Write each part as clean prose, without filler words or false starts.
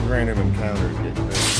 random encounters get crazy.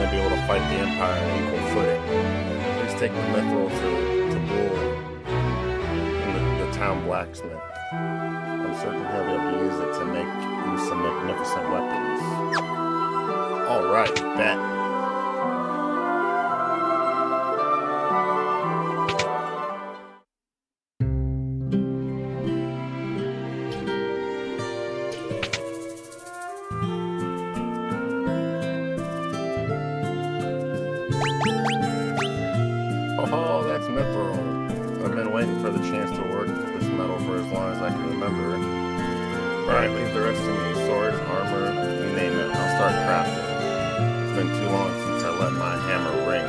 finally be able to fight the Empire on equal footing. Please take the Mithril to Bull in the town blacksmith. I'm certain he'll be able to use it to make you some magnificent weapons. Alright, bet. Oh, that's Mithril. I've been waiting for the chance to work this metal for as long as I can remember. Alright, leave the rest to me. Swords, armor, you name it. I'll start crafting. It's been too long since I let my hammer ring.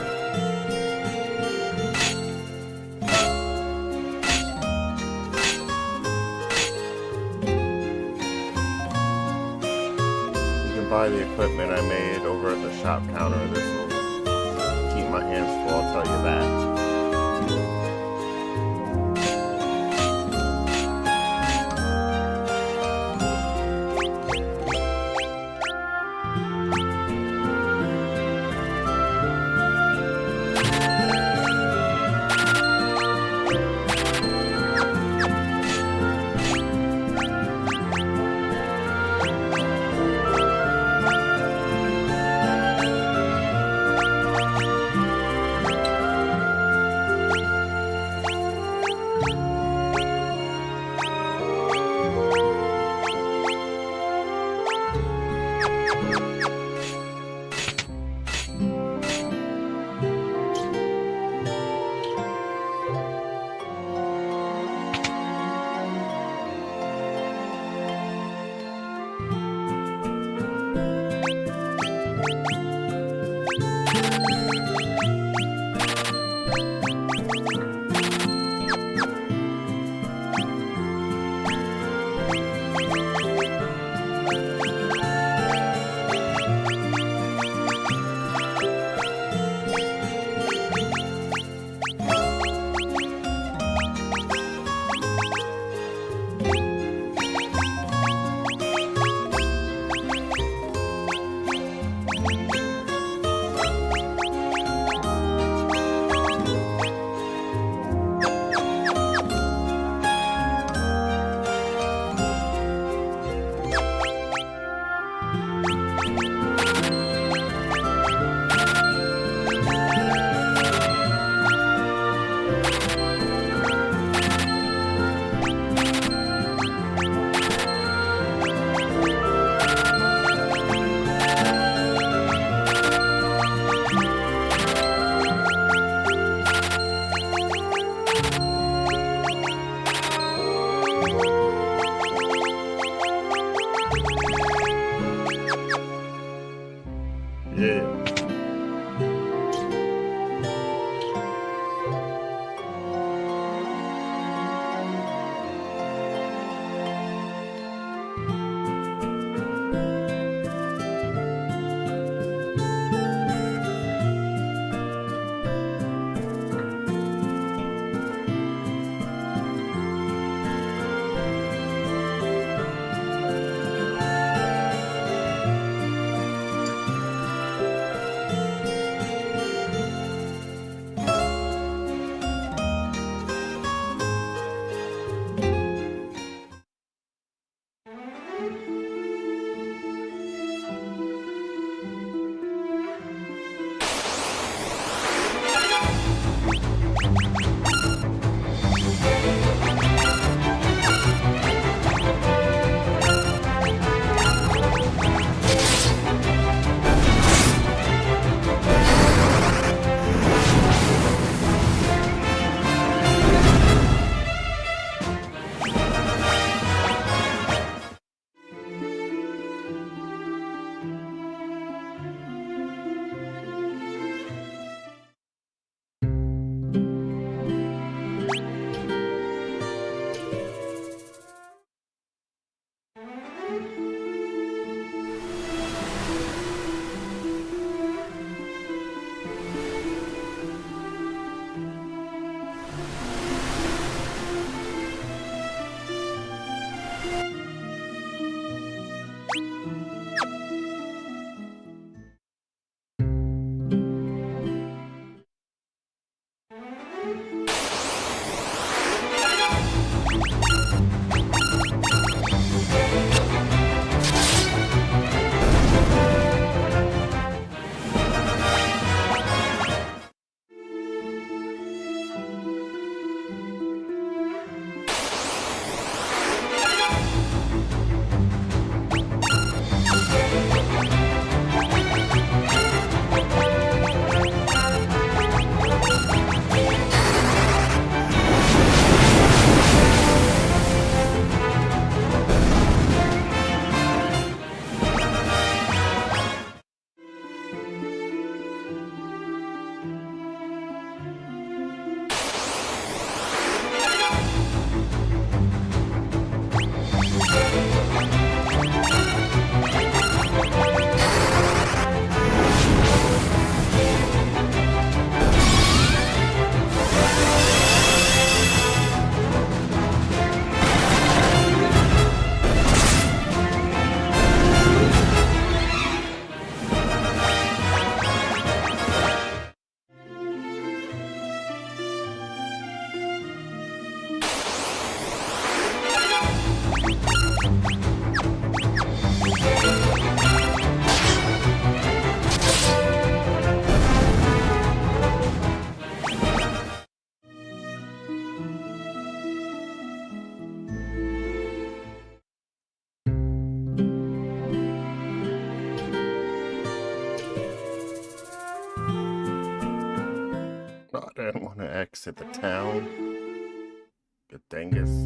You can buy the equipment I made over at the shop counter. This will keep my hands full, I'll tell you that. I didn't want to exit the town. Good dingus. Is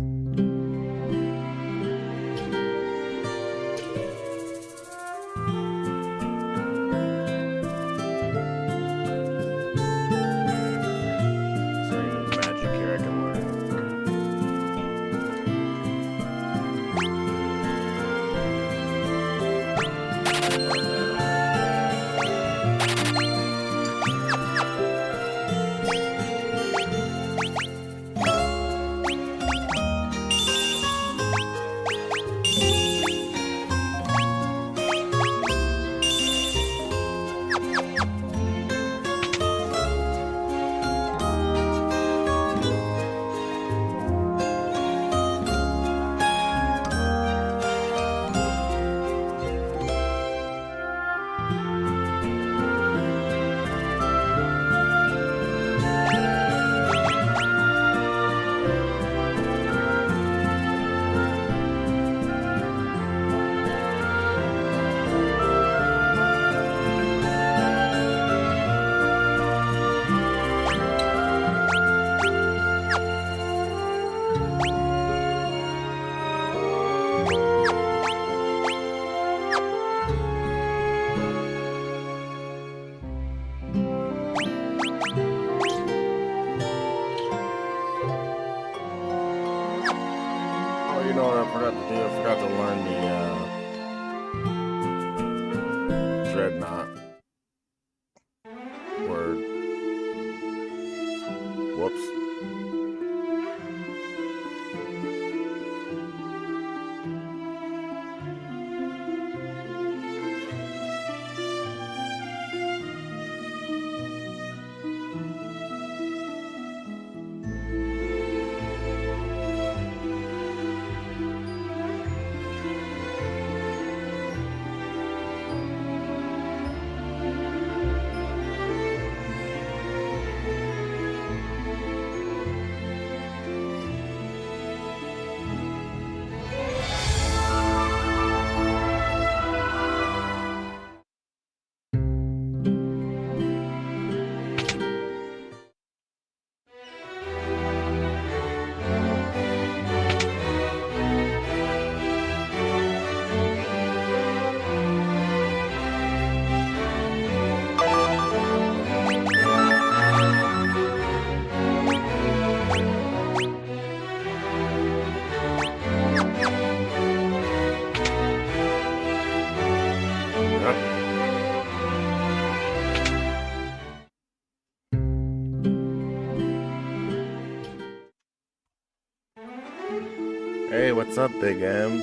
there any magic here I can learn? Oh, you know what I forgot to do? I forgot to learn the Dreadnought word. Whoops. Hey, what's up, Big M?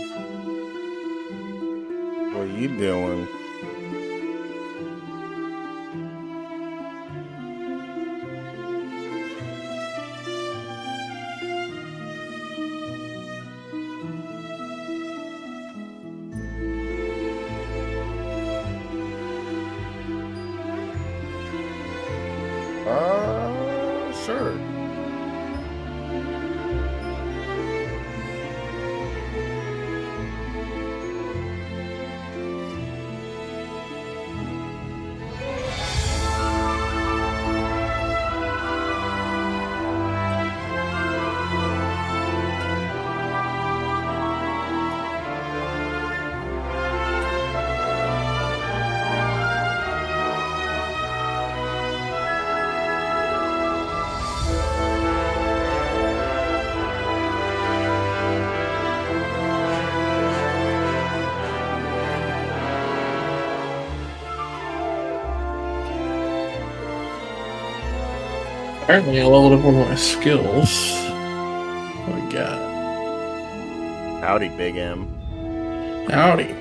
What you doing? Sure. Apparently, I leveled up one of my skills. What we got? Howdy, Big M. Howdy.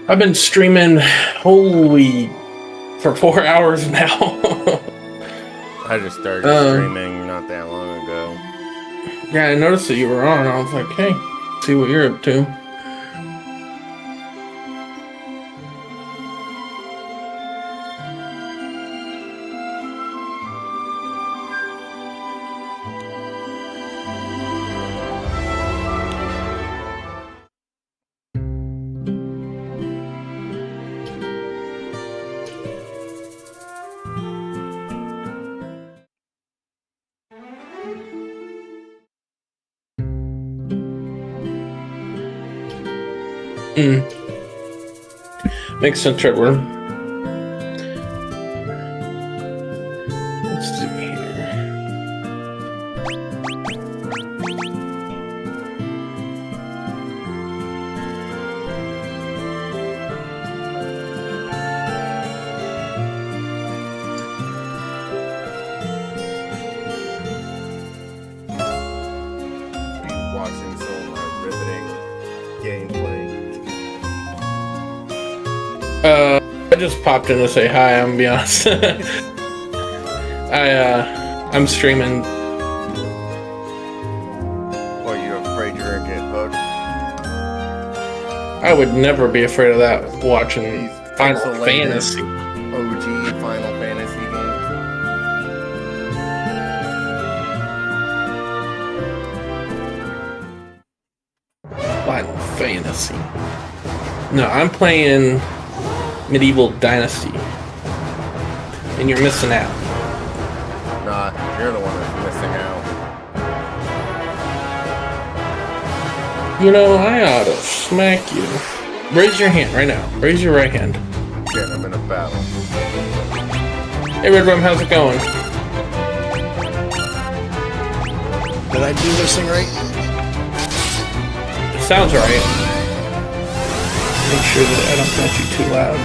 I've been streaming, for 4 hours now. I just started streaming not that long ago. Yeah, I noticed that you were on. I was like, hey, see what you're up to. Makes sense, Edward. Let's see here. Watching some riveting gameplay. I just popped in to say hi. I'm gonna be honest. I'm streaming. Or you afraid you're gonna get hooked? I would never be afraid of that. Watching These Final pixelated Fantasy. OG Final Fantasy games. Final Fantasy. No, I'm playing Medieval Dynasty, and you're missing out. Nah, you're the one that's missing out. You know, I ought to smack you. Raise your hand right now. Raise your right hand. Again, I'm in a battle. Hey, Red Rum, how's it going? Did I do this thing right? It sounds right. Make sure that I don't got you too loud.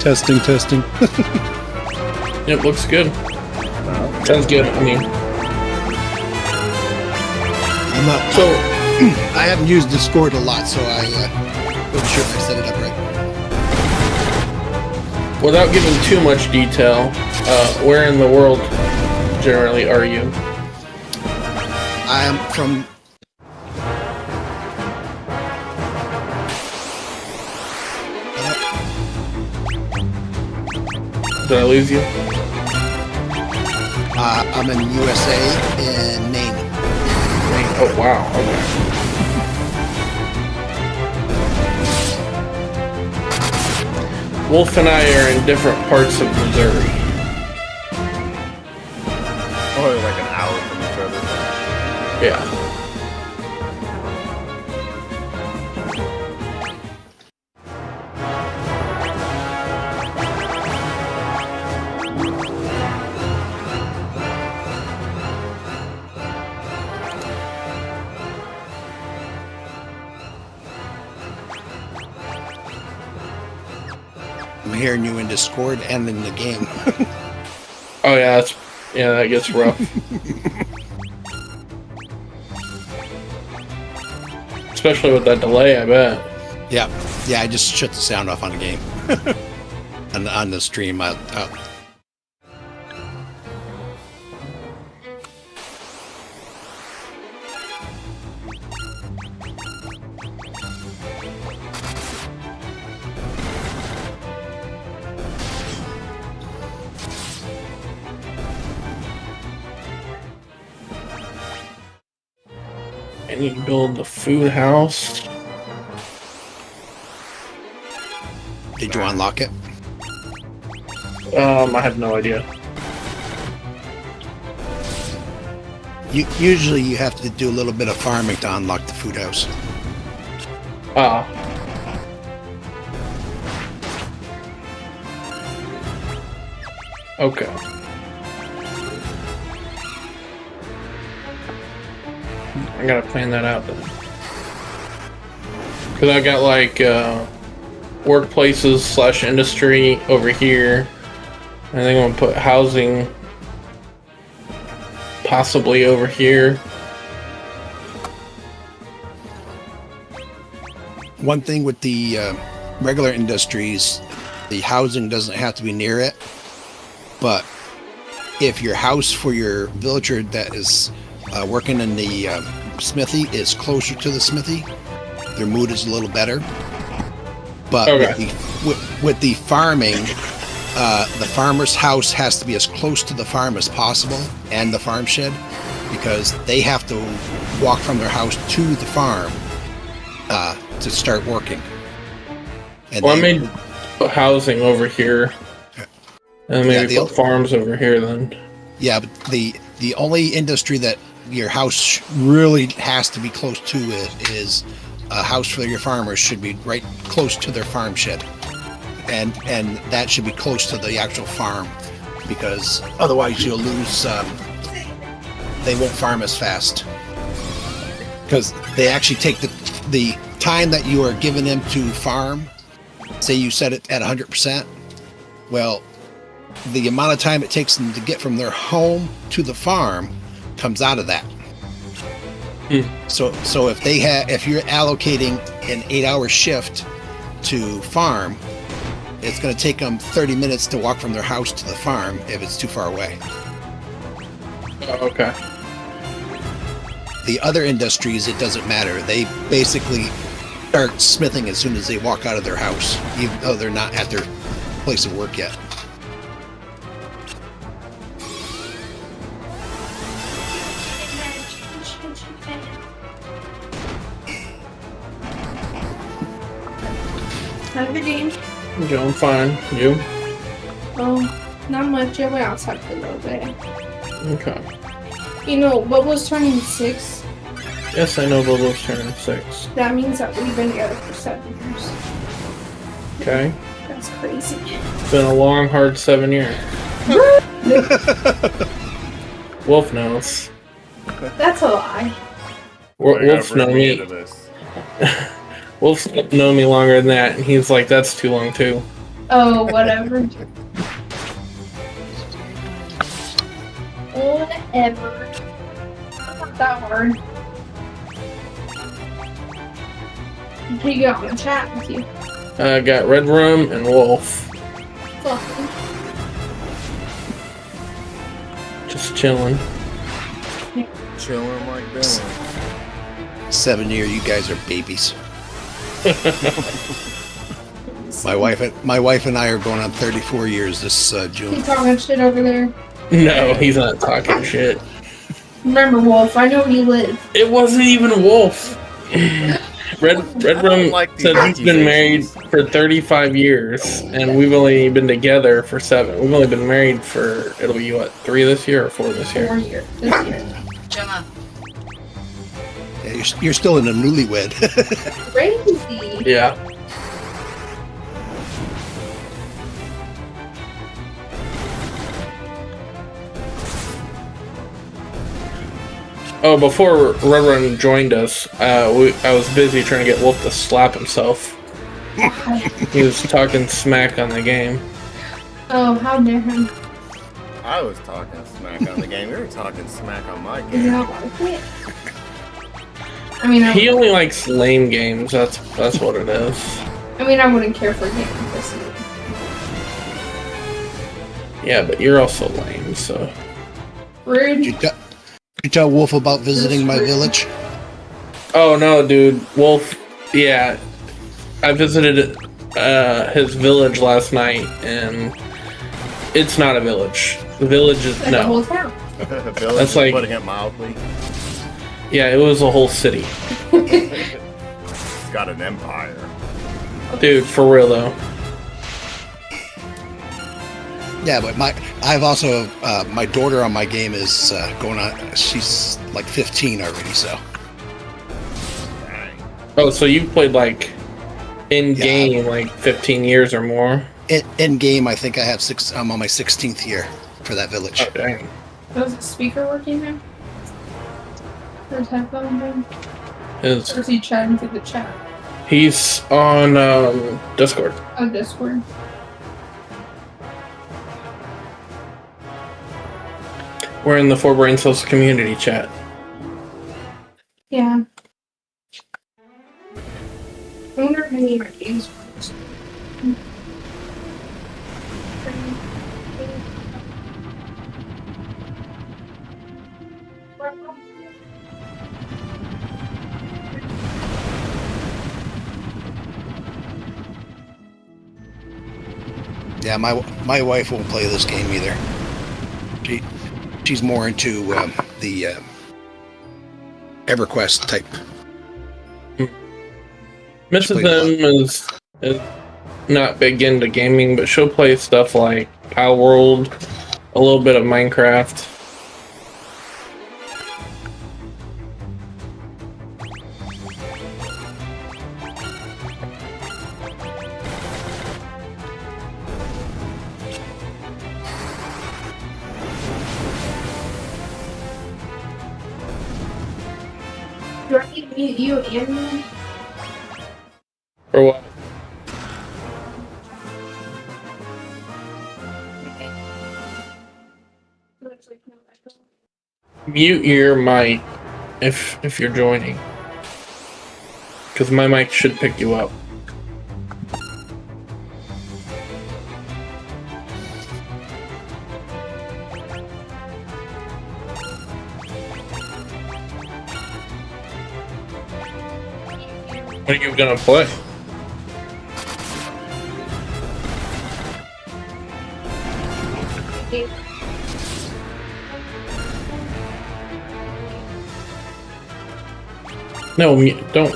Testing, testing. It looks good. No. Sounds good. I mean, I'm not. so I haven't used Discord a lot, so I wasn't sure if I set it up right. without giving too much detail, where in the world generally are you? I am from. Did I lose you? I'm in USA in Maine. Oh wow. Okay. Wolf and I are in different parts of Missouri. Oh, like an hour from each other. Yeah. I'm hearing you in Discord and in the game. Oh yeah, that gets rough. Especially with that delay, I bet. Yeah, I just shut the sound off on the game. on the stream, And you build the food house. Did you unlock it? I have no idea. Usually you have to do a little bit of farming to unlock the food house. Ah. Okay. I gotta plan that out then. Cause I got like workplaces / industry over here. I think I'm gonna put housing possibly over here. One thing with the regular industries, the housing doesn't have to be near it. But if your house for your villager that is working in the smithy is closer to the smithy, their mood is a little better. But Okay. with the farming, the farmer's house has to be as close to the farm as possible and the farm shed, because they have to walk from their house to the farm to start working. And Well, I then- made housing over here, and maybe Yeah, put farms over here then. yeah, but the only industry that your house really has to be close to is a house for your farmers should be right close to their farm shed, and that should be close to the actual farm, because otherwise you'll lose. They won't farm as fast because they actually take the time that you are giving them to farm. Say you set it at 100%. Well, the amount of time it takes them to get from their home to the farm comes out of that. So if you're allocating an 8-hour shift to farm, it's going to take them 30 minutes to walk from their house to the farm if it's too far away. Oh, okay. The other industries, it doesn't matter. They basically start smithing as soon as they walk out of their house, even though they're not at their place of work yet. Have a good day. I'm doing fine. You? Oh, not much. I went outside for a little bit. Okay. You know, Bubba's turning 6. Yes, I know Bubba's turning 6. That means that we've been together for 7 years. Okay. That's crazy. It's been a long, hard 7 years. Wolf knows. That's a lie. Wolf's known me. Wolf's known me longer than that, and he's like, that's too long too. Oh, whatever. Whatever. Not that hard. Who you got on the chat with you? I got Red Room and Wolf. Fucking. Just chilling. Chilling like that. 7 year, you guys are babies. My wife and I are going on 34 years this June. You talking shit over there. No, he's not talking shit. Remember, Wolf, I know where you live. It wasn't even Wolf. Red Room like these said he's been married accusations. for 35 years, and we've only been together for 7. We've only been married for, it'll be what, 3 this year or 4 this 4 year? years. This year. Gemma. Yeah, you're still in a newlywed. Crazy. Yeah. Oh, before Red Run joined us, I was busy trying to get Wolf to slap himself. He was talking smack on the game. Oh, how dare him. I was talking smack on the game. You were talking smack on my Is game. that like it? I mean, He only likes lame games. That's what it is. I wouldn't care for a game like this. Yeah, but you're also lame, so. Did Rude. you tell Wolf about visiting my village? Oh no, dude, Wolf. Yeah, I visited his village last night, and it's not a village. The village is Like the whole no. town. Village That's is like- putting it mildly. Yeah, it was a whole city, It's got an empire. dude. For real though. Yeah, but I've also my daughter on my game is going on. She's like 15 already, so Dang. Oh, so you've played like in game like 15 years or more. in game I think I have 6. I'm on my 16th year for that village. Oh dang. Was the speaker working there? Or his headphone thing? His, Or is he chatting through the chat? he's on Discord. Oh, Discord. We're in the Four Brain Cells community chat. Yeah. I wonder if any of my games works. Yeah, my wife won't play this game either. She's more into the EverQuest type. Mrs. Played a lot. M is not big into gaming, but she'll play stuff like Pal World, a little bit of Minecraft. Do I need to mute you and me? Or what? Looks like no echo. Mute your mic if you're joining, because my mic should pick you up. What are you gonna play? No, don't.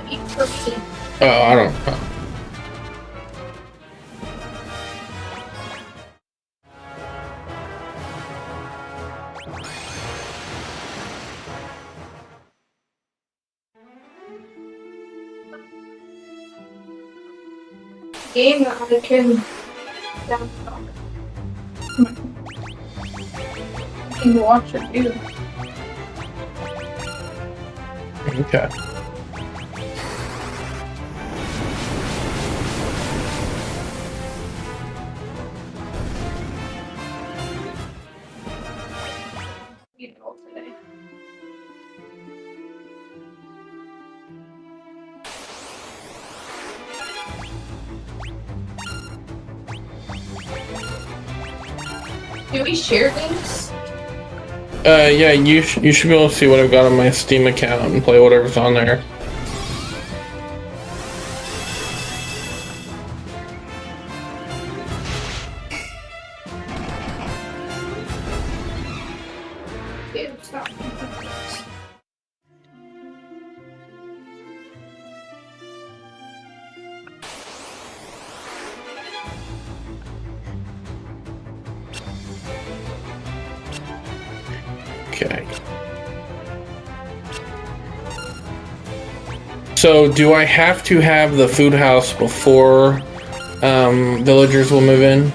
Eat for me. Oh, I don't. Game that I can download. I can watch it too. Okay. You know today. Do we share things? Yeah, you should be able to see what I've got on my Steam account and play whatever's on there. Yeah, stop. Okay. So, do I have to have the food house before villagers will move in?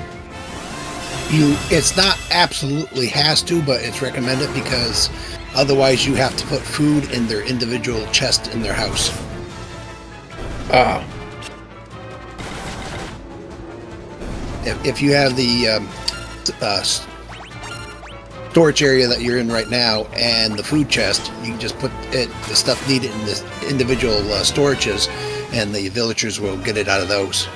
It's not absolutely has to, but it's recommended because otherwise you have to put food in their individual chest in their house. Ah, If you have the storage area that you're in right now and the food chest, you can just put the stuff needed in the individual storages, and the villagers will get it out of those.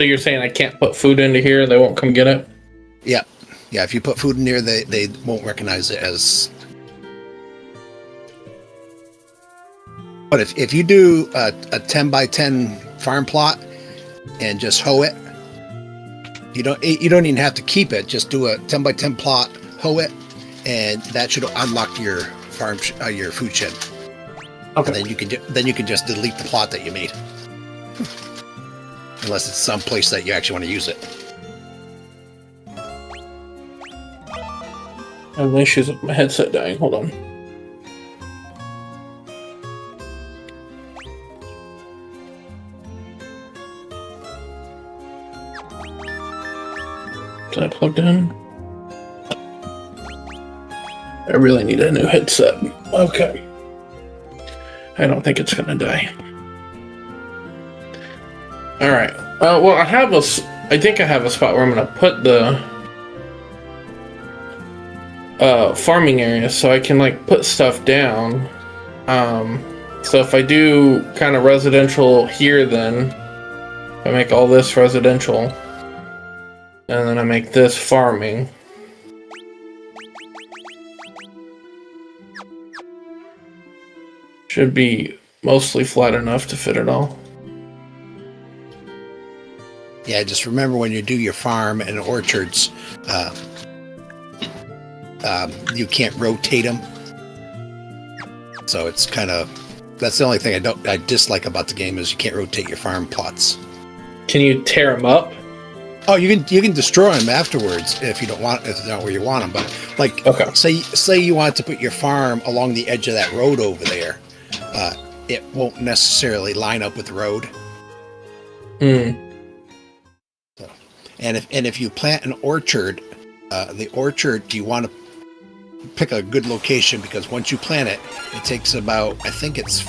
so you're saying I can't put food into here? They won't come get it? Yeah, if you put food in there, they won't recognize it as. But if you do a 10 by 10 farm plot and just hoe it, you don't even have to keep it. Just do a 10 by 10 plot, hoe it, and that should unlock your farm your food shed. Okay. And then you can just delete the plot that you made, unless it's some place that you actually want to use it. I have issues with my headset dying. Hold on. Is that plugged in? I really need a new headset. Okay. I don't think it's gonna die. All right. Well, I think I have a spot where I'm gonna put the farming area, so I can like put stuff down. So if I do kind of residential here, then I make all this residential. And then I make this farming. Should be mostly flat enough to fit it all. Yeah, just remember when you do your farm and orchards, you can't rotate them. So it's that's the only thing I dislike about the game is you can't rotate your farm plots. Can you tear them up? Oh, you can destroy them afterwards if it's not where you want them. But like, Okay. say you want to put your farm along the edge of that road over there, it won't necessarily line up with the road. Hmm. And if you plant an orchard, the orchard you want to pick a good location because once you plant it, it takes about I think it's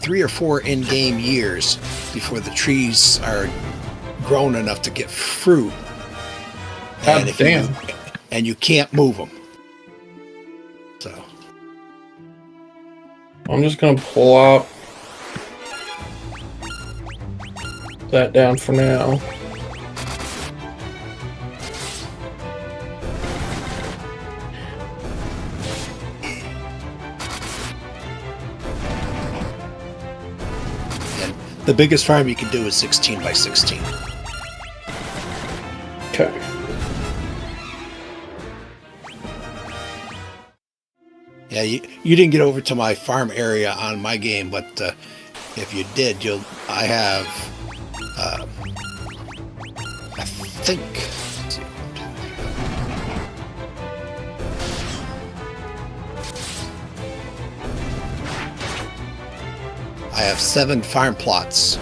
3 or 4 in-game years before the trees are grown enough to get fruit. God damn. And you can't move them. So I'm just gonna plop that down for now. and the biggest farm you can do is 16 by 16. Okay. Yeah, you didn't get over to my farm area on my game, but if you did, I have I think let's see, I have 7 farm plots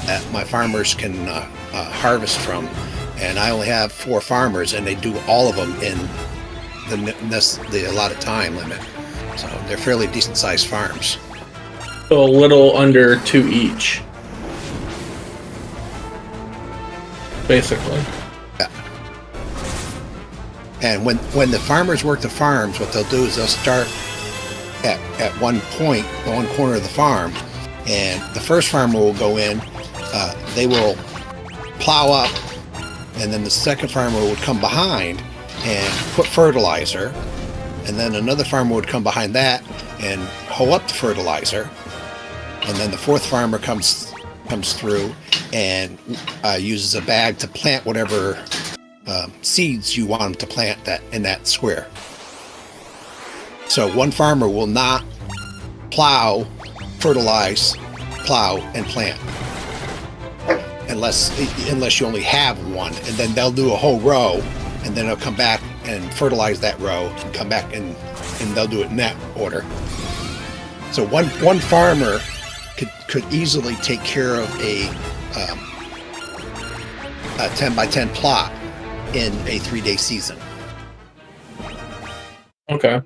that my farmers can harvest from, and I only have 4 farmers, and they do all of them in the allotted time limit. So they're fairly decent sized farms. So a little under 2 each. Basically. Yeah. And when the farmers work the farms, what they'll do is they'll start at one point, one corner of the farm, and the first farmer will go in, they will plow up, and then the second farmer would come behind and put fertilizer, and then another farmer would come behind that and hoe up the fertilizer, and then the fourth farmer comes through and uses a bag to plant whatever seeds you want them to plant in that square. So one farmer will not plow, fertilize, plow, and plant unless you only have one, and then they'll do a whole row, and then they'll come back and fertilize that row, and come back and they'll do it in that order. So one farmer could easily take care of a 10 by 10 plot in a 3-day season. Okay.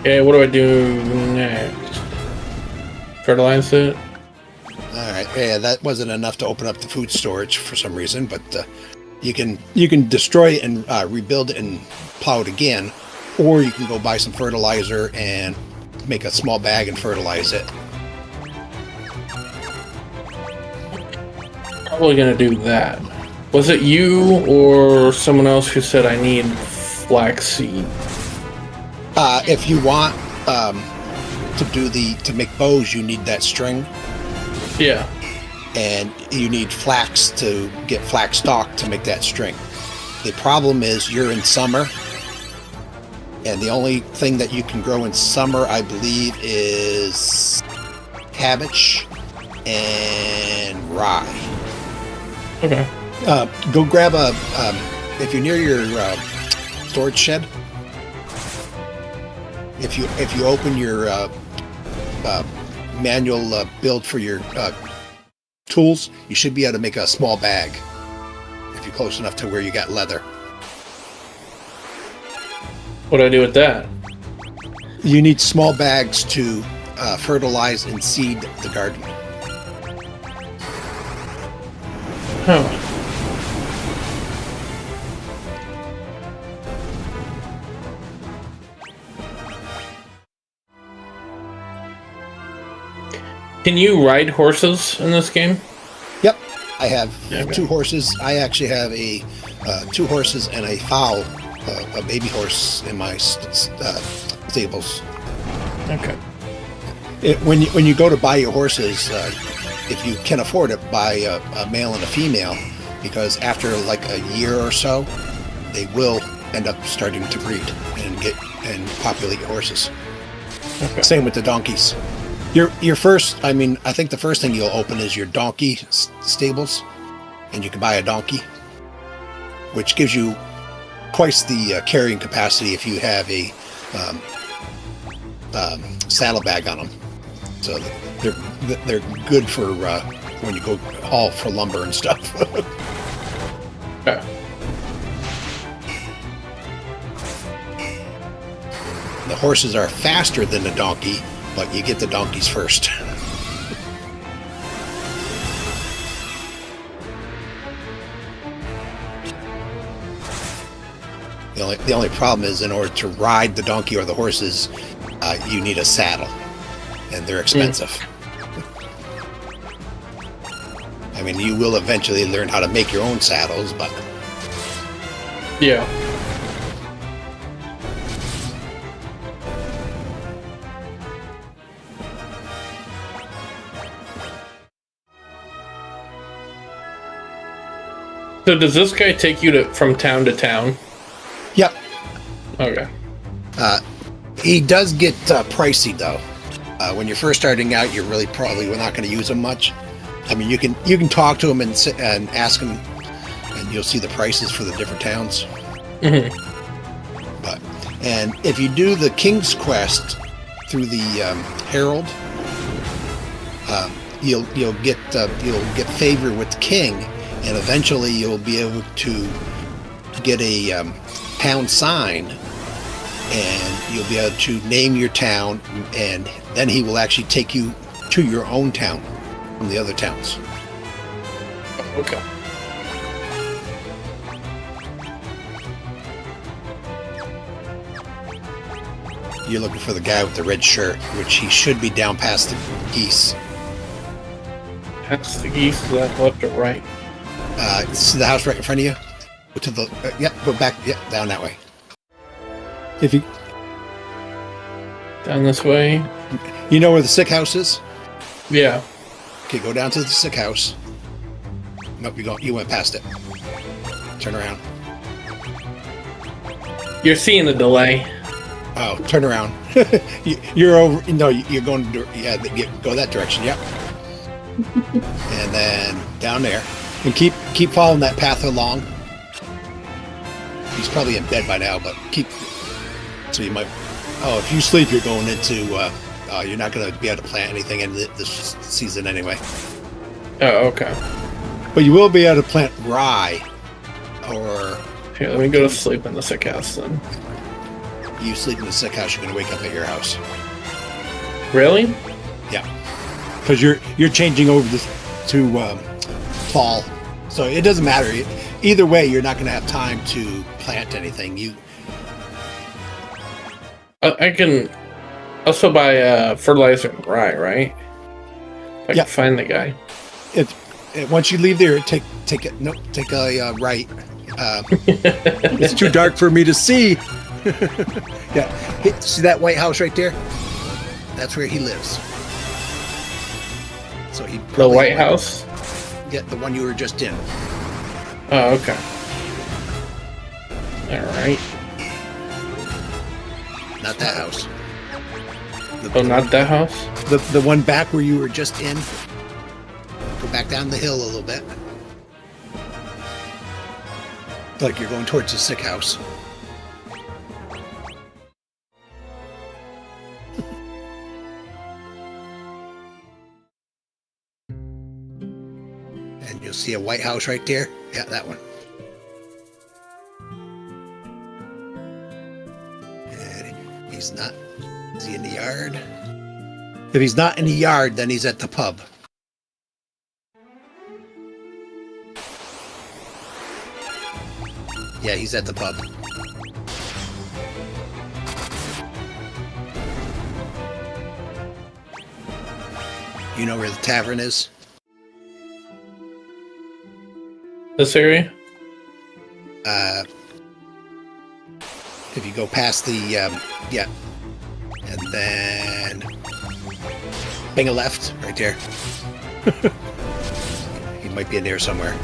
Okay, what do I do next? Fertilize it? All right, yeah, that wasn't enough to open up the food storage for some reason, but you can destroy it and rebuild it and plow it again, or you can go buy some fertilizer and make a small bag and fertilize it. Probably gonna do that. Was it you or someone else who said I need flaxseed? If you want to make bows, you need that string, Yeah. and you need flax to get flax stalk to make that string. The problem is you're in summer, and the only thing that you can grow in summer, I believe, is cabbage and rye. Okay. Go grab if you're near your storage shed. If you open your manual build for your tools, you should be able to make a small bag if you're close enough to where you got leather. What do I do with that? You need small bags to fertilize and seed the garden. Huh. Can you ride horses in this game? Yep, I have Okay. 2 horses. I actually have a 2 horses and a foal, a baby horse in my stables. Okay. When you go to buy your horses, if you can afford it, buy a male and a female, because after like a year or so, they will end up starting to breed and populate your horses. Okay. Same with the donkeys. Your first, I think the first thing you'll open is your donkey stables, and you can buy a donkey, which gives you twice the carrying capacity if you have a saddlebag on them. So they're good for when you go haul for lumber and stuff. Okay. The horses are faster than the donkey, but you get the donkeys first. The only problem is, in order to ride the donkey or the horses, you need a saddle, and they're expensive. I mean, you will eventually learn how to make your own saddles, but Yeah. So does this guy take you from town to town? yep. Okay. He does get pricey though. When you're first starting out, you're really probably not going to use him much. I mean, you can talk to him and ask him, and you'll see the prices for the different towns. Mm-hmm. And if you do the King's Quest through the Herald, you'll get favor with the king, and eventually you'll be able to get a town sign, and you'll be able to name your town, and then he will actually take you to your own town from the other towns. Okay. You're looking for the guy with the red shirt, which he should be down past the geese. That's the geese. Is that left or right? See the house right in front of you? Go to the go back, down that way. If you Down this way? know where the sick house is, Yeah. okay, go down to the sick house. Nope, you went past it. Turn around. You're seeing the delay. Oh, turn around. You're over. No, you're going. Go that direction. Yep. And then down there, and keep following that path along. He's probably in bed by now, but keep. So you might. Oh, if you sleep, you're going into. You're not going to be able to plant anything in this season anyway. Oh, okay. But you will be able to plant rye, or Here, let me go to sleep in the sick house then. you sleep in the sick house. You're going to wake up at your house. Really? Yeah, because you're changing over to fall, so it doesn't matter. Either way, you're not going to have time to plant anything. I can also buy fertilizer and rye, right? If I Yeah. can find the guy. Once you leave there, take a right. It's too dark for me to see. Yeah, see that white house right there? That's where he lives. So he The White House? Yeah, the one you were just in. Oh, okay. Alright. Not that house. Oh, not that house? The one back where you were just in. Go back down the hill a little bit. Like you're going towards the sick house. And you'll see a white house right there. Yeah, that one. And he's not. Is he in the yard? If he's not in the yard, then he's at the pub. Yeah, he's at the pub. You know where the tavern is? This area? If you go past the, yeah. And then bang a left, right there. He might be in there somewhere.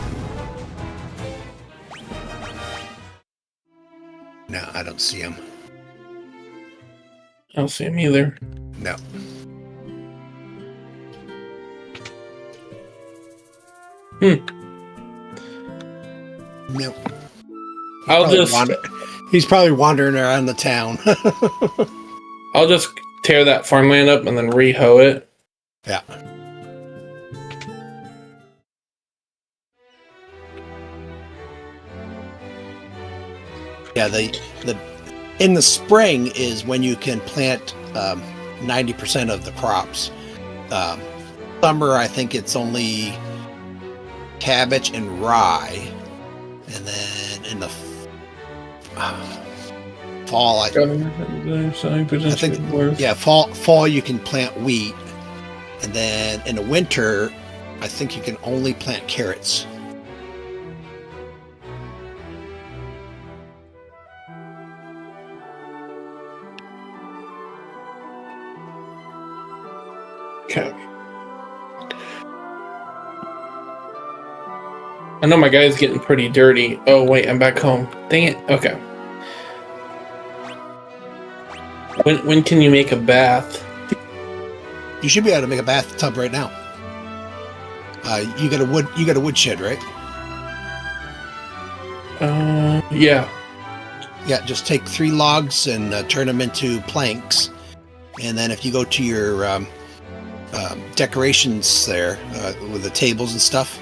No, I don't see him. I don't see him either. No. No. He's probably wandering around the town. I'll just tear that farmland up and then re-hoe it. Yeah. Yeah, the in the spring is when you can plant 90% of the crops. Summer, I think it's only cabbage and rye, and then in the fall, I think, yeah, fall you can plant wheat, and then in the winter, I think you can only plant carrots. Okay. I know my guy's getting pretty dirty. Oh, wait, I'm back home. Dang it. Okay. When can you make a bath? You should be able to make a bathtub right now. You got a woodshed, right? Yeah. Yeah, just take 3 logs and turn them into planks. And then if you go to your decorations there with the tables and stuff.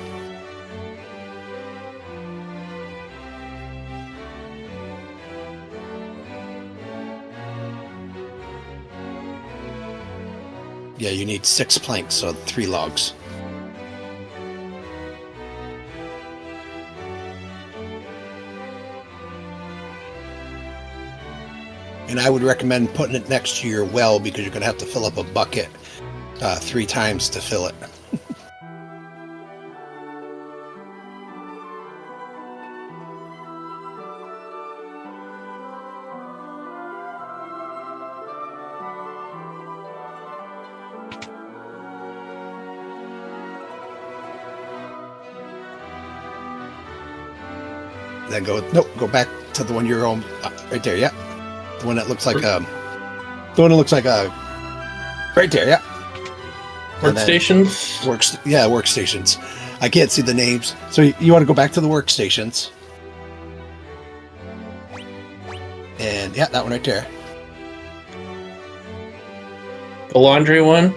Yeah, you need 6 planks, so 3 logs. And I would recommend putting it next to your well because you're going to have to fill up a bucket 3 times to fill it. Then go back to the one you're on right there. Yeah, the one that looks like right there. Yeah. Workstations? Workstations. I can't see the names. So you want to go back to the workstations. And yeah, that one right there. The laundry one?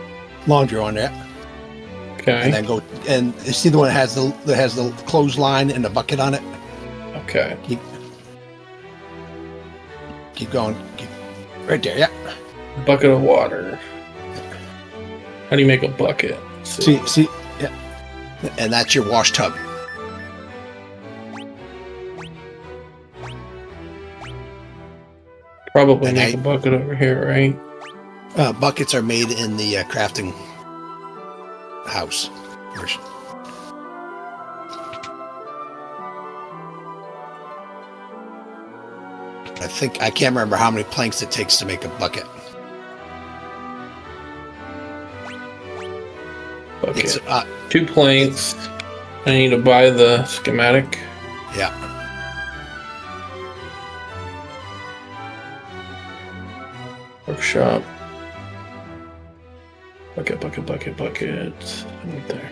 Laundry one, yeah. Okay. And then go and you see the one that has the clothesline and the bucket on it. Okay. Keep going. Right there, yeah. Bucket of water. How do you make a bucket? See, yeah. And that's your wash tub. Probably make a bucket over here, right? Buckets are made in the crafting house version. I can't remember how many planks it takes to make a bucket. Okay. It's 2 planks. I need to buy the schematic. Yeah. Workshop. Bucket. Right there.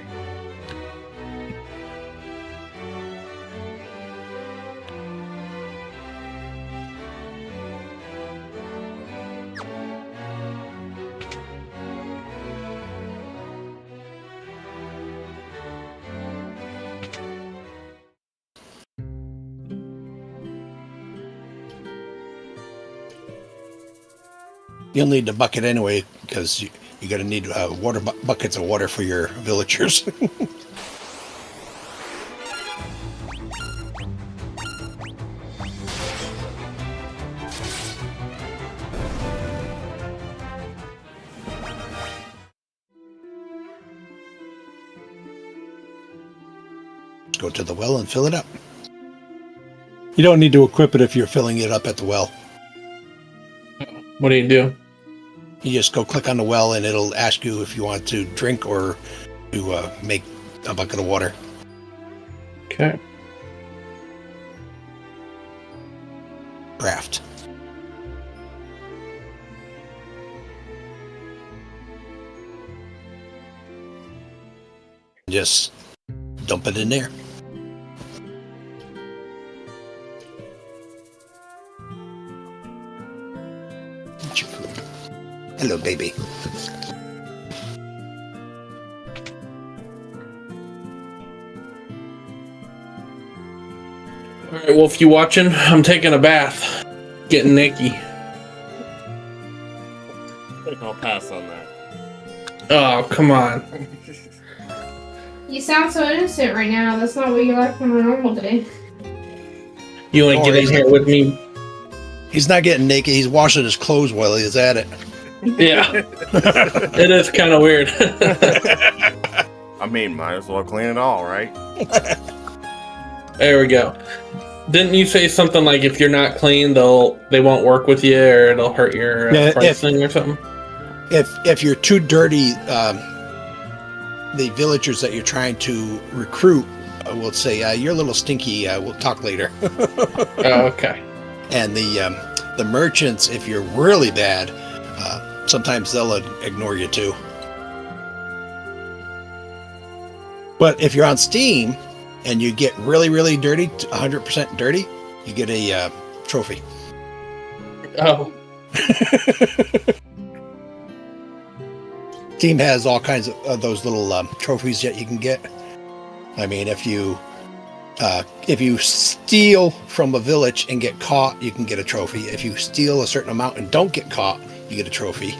You'll need the bucket anyway because you're going to need buckets of water for your villagers. go to the well and fill it up. You don't need to equip it if you're filling it up at the well. What do you do? You just go click on the well and it'll ask you if you want to drink or to make a bucket of water. Okay. Craft. Just dump it in there. Hello, baby. All right, well, if you watching, I'm taking a bath, getting naked. I think I'll pass on that. Oh, come on. You sound so innocent right now. That's not what you like on a normal day. You want to get in here with me? He's not getting naked. He's washing his clothes while he's at it. Yeah. It is kind of weird. I mean, might as well clean it all, right? There we go. Didn't you say something like if you're not clean, they won't work with you, or it'll hurt your pricing or something? If you're too dirty, the villagers that you're trying to recruit will say, "You're a little stinky. We'll talk later." Oh, okay. And the merchants, if you're really bad, sometimes they'll ignore you too. But if you're on Steam and you get really, really dirty, 100% dirty, you get a trophy. Oh. Steam has all kinds of those little trophies that you can get. I mean, if you steal from a village and get caught, you can get a trophy. If you steal a certain amount and don't get caught, you get a trophy.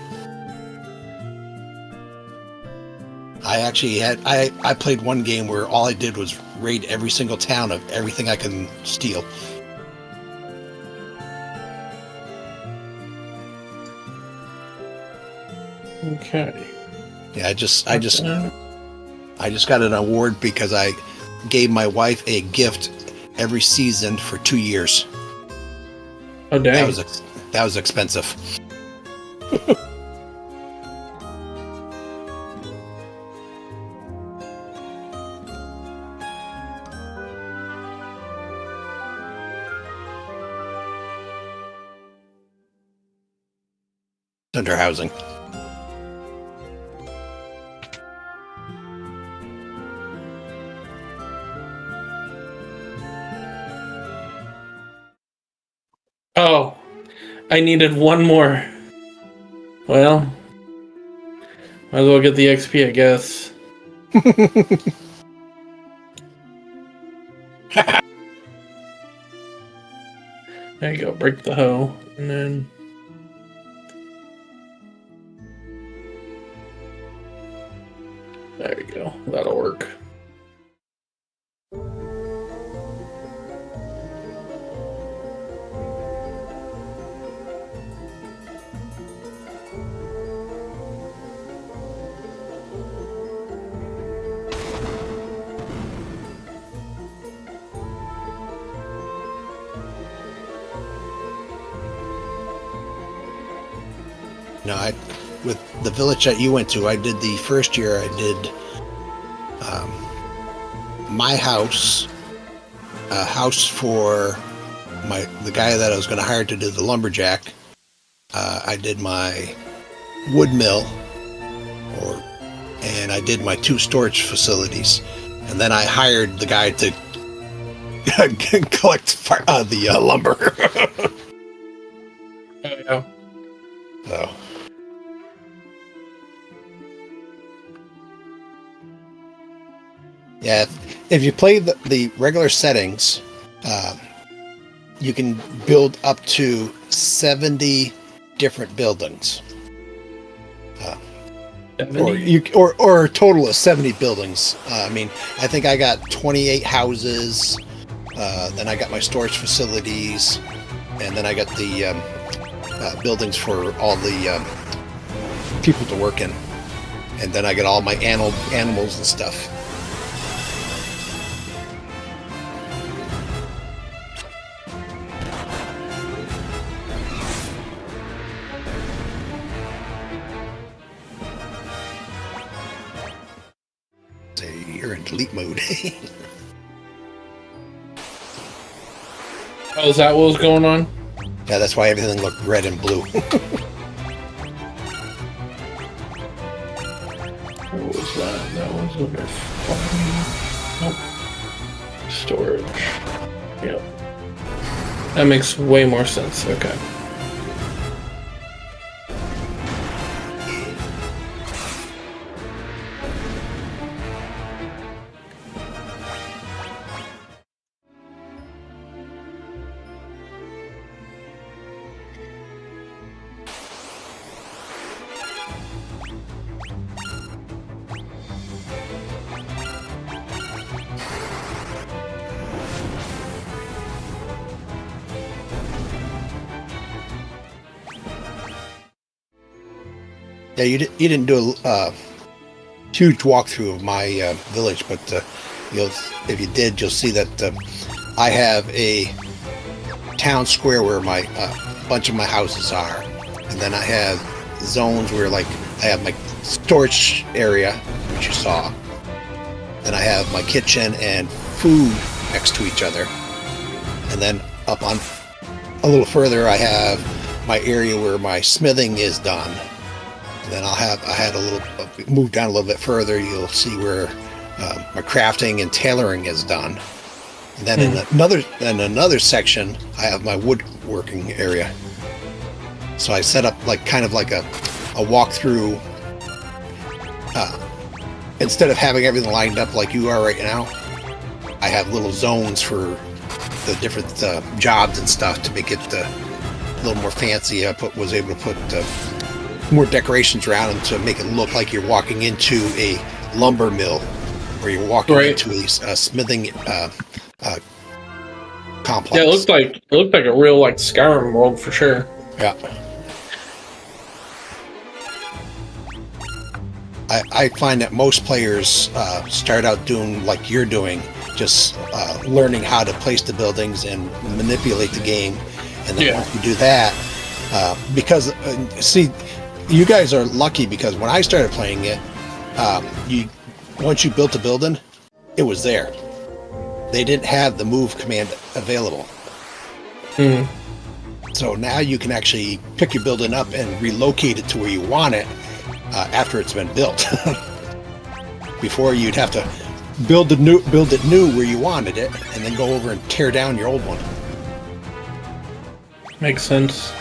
I actually I played one game where all I did was raid every single town of everything I can steal. Okay. Yeah, I just got an award because I gave my wife a gift every season for 2 years. Oh, dang. That was expensive. Under housing. Oh, I needed one more. Well, might as well get the XP, I guess. There you go, break the hoe, and then... There you go, that'll work. No, with the village that you went to, I did the first year. I did my house, a house for the guy that I was going to hire to do the lumberjack. I did my wood mill, and I did my 2 storage facilities, and then I hired the guy to collect the lumber. There you go. So. Yeah, if you play the regular settings, you can build up to 70 different buildings. Or a total of 70 buildings. I mean, I think I got 28 houses. Then I got my storage facilities, and then I got the buildings for all the people to work in, and then I got all my animals and stuff. delete mode. Oh, is that what was going on? Yeah, that's why everything looked red and blue. What was that? That was over farming. Nope. Storage. Yep. That makes way more sense. Okay. Yeah, you didn't do a huge walkthrough of my village, but if you did, you'll see that I have a town square where my bunch of my houses are, and then I have zones where like I have my storage area, which you saw. Then I have my kitchen and food next to each other, and then up on a little further, I have my area where my smithing is done. And then I had a little move down a little bit further. You'll see where my crafting and tailoring is done. And then in another section, I have my woodworking area. So I set up like kind of like a walkthrough. Instead of having everything lined up like you are right now, I have little zones for the different jobs and stuff to make it a little more fancy. I was able to put more decorations around them to make it look like you're walking into a lumber mill, or you're walking into a smithing complex. Yeah, it looked like a real like Skyrim world for sure. Yeah. I find that most players start out doing like you're doing, just learning how to place the buildings and manipulate the game, and then once you do that, because see. You guys are lucky because when I started playing it, once you built a building, it was there. They didn't have the move command available. So now you can actually pick your building up and relocate it to where you want it after it's been built. Before you'd have to build it new where you wanted it, and then go over and tear down your old one. Makes sense.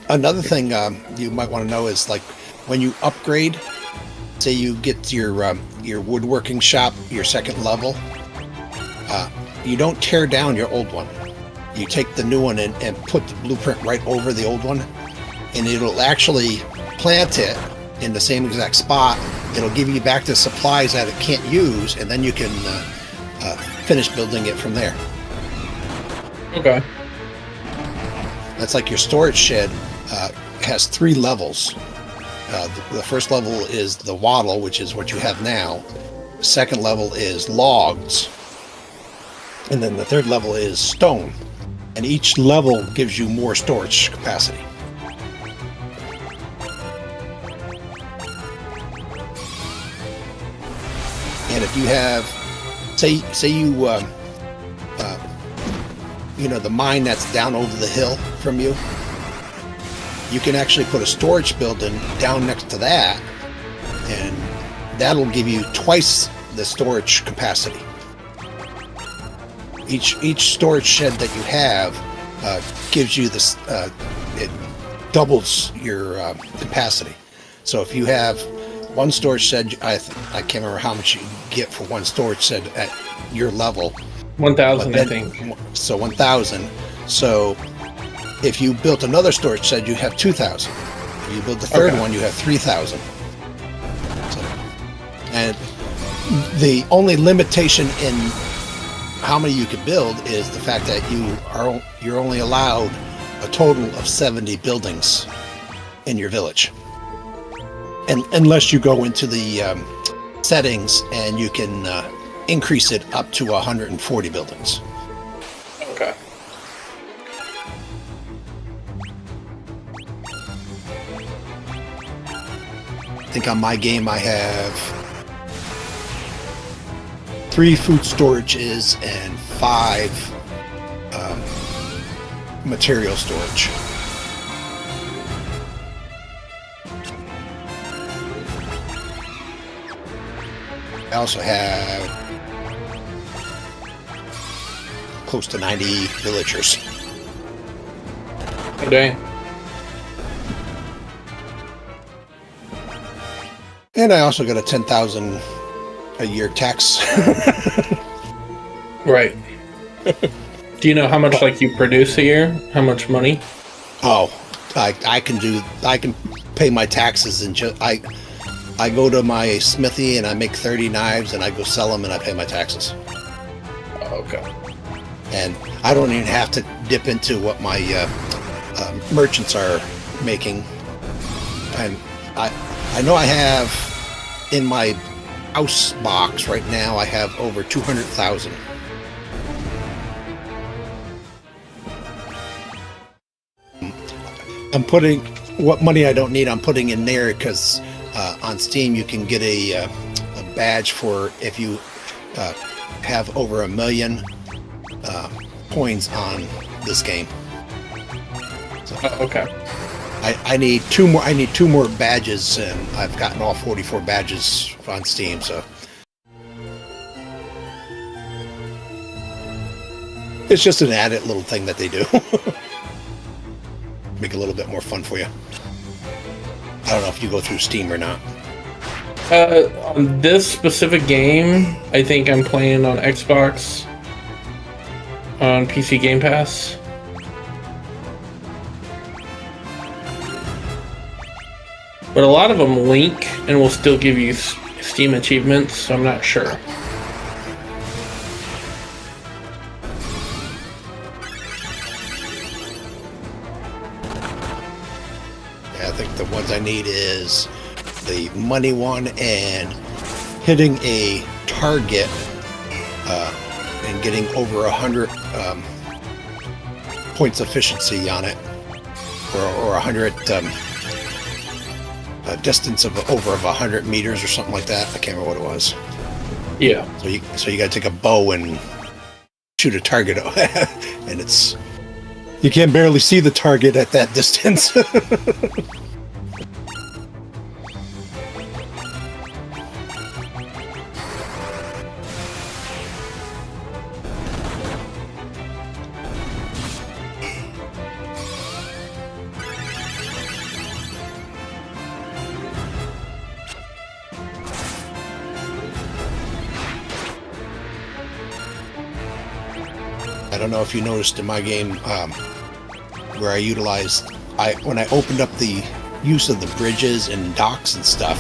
Another thing you might want to know is like when you upgrade, say you get your woodworking shop, your second level, you don't tear down your old one. You take the new one and put the blueprint right over the old one, and it'll actually plant it in the same exact spot. It'll give you back the supplies that it can't use, and then you can finish building it from there. Okay. That's like your storage shed has 3 levels. The first level is the wattle, which is what you have now. The second level is logs. And then the third level is stone. And each level gives you more storage capacity. And if you have, say you know, the mine that's down over the hill from you, you can actually put a storage building down next to that, and that'll give you twice the storage capacity. Each storage shed that you have gives you this, it doubles your capacity. So if you have one storage shed, I can't remember how much you get for one storage shed at your level. 1,000, I think. So 1,000. So if you built another storage shed, you have 2,000. If you build the third one, you have 3,000. So, and the only limitation in how many you can build is the fact that you're only allowed a total of 70 buildings in your village, and unless you go into the settings and you can increase it up to 140 buildings. Okay. I think on my game I have 3 food storages and 5 material storage. I also have close to 90 villagers. Oh, dang. And I also got a 10,000 a year tax. Right. Do you know how much like you produce a year? How much money? Oh, I can pay my taxes and I go to my smithy and I make 30 knives and I go sell them and I pay my taxes. Okay. And I don't even have to dip into what my merchants are making. And I know I have in my house box right now, I have over 200,000. I'm putting what money I don't need, I'm putting in there because on Steam you can get a badge for if you have over 1 million coins on this game. So, Okay. I need 2 more. I need 2 more badges, and I've gotten all 44 badges on Steam. So it's just an added little thing that they do. Make it a little bit more fun for you. I don't know if you go through Steam or not. On this specific game, I think I'm playing on Xbox on PC Game Pass. But a lot of them link and will still give you Steam achievements, so I'm not sure. Yeah, I think the ones I need is the money one and hitting a target and getting over 100 points efficiency on it, or 100 a distance of over 100 meters or something like that. I can't remember what it was. Yeah. So you got to take a bow and shoot a target, and you can barely see the target at that distance. I don't know if you noticed in my game where I utilized, when I opened up the use of the bridges and docks and stuff,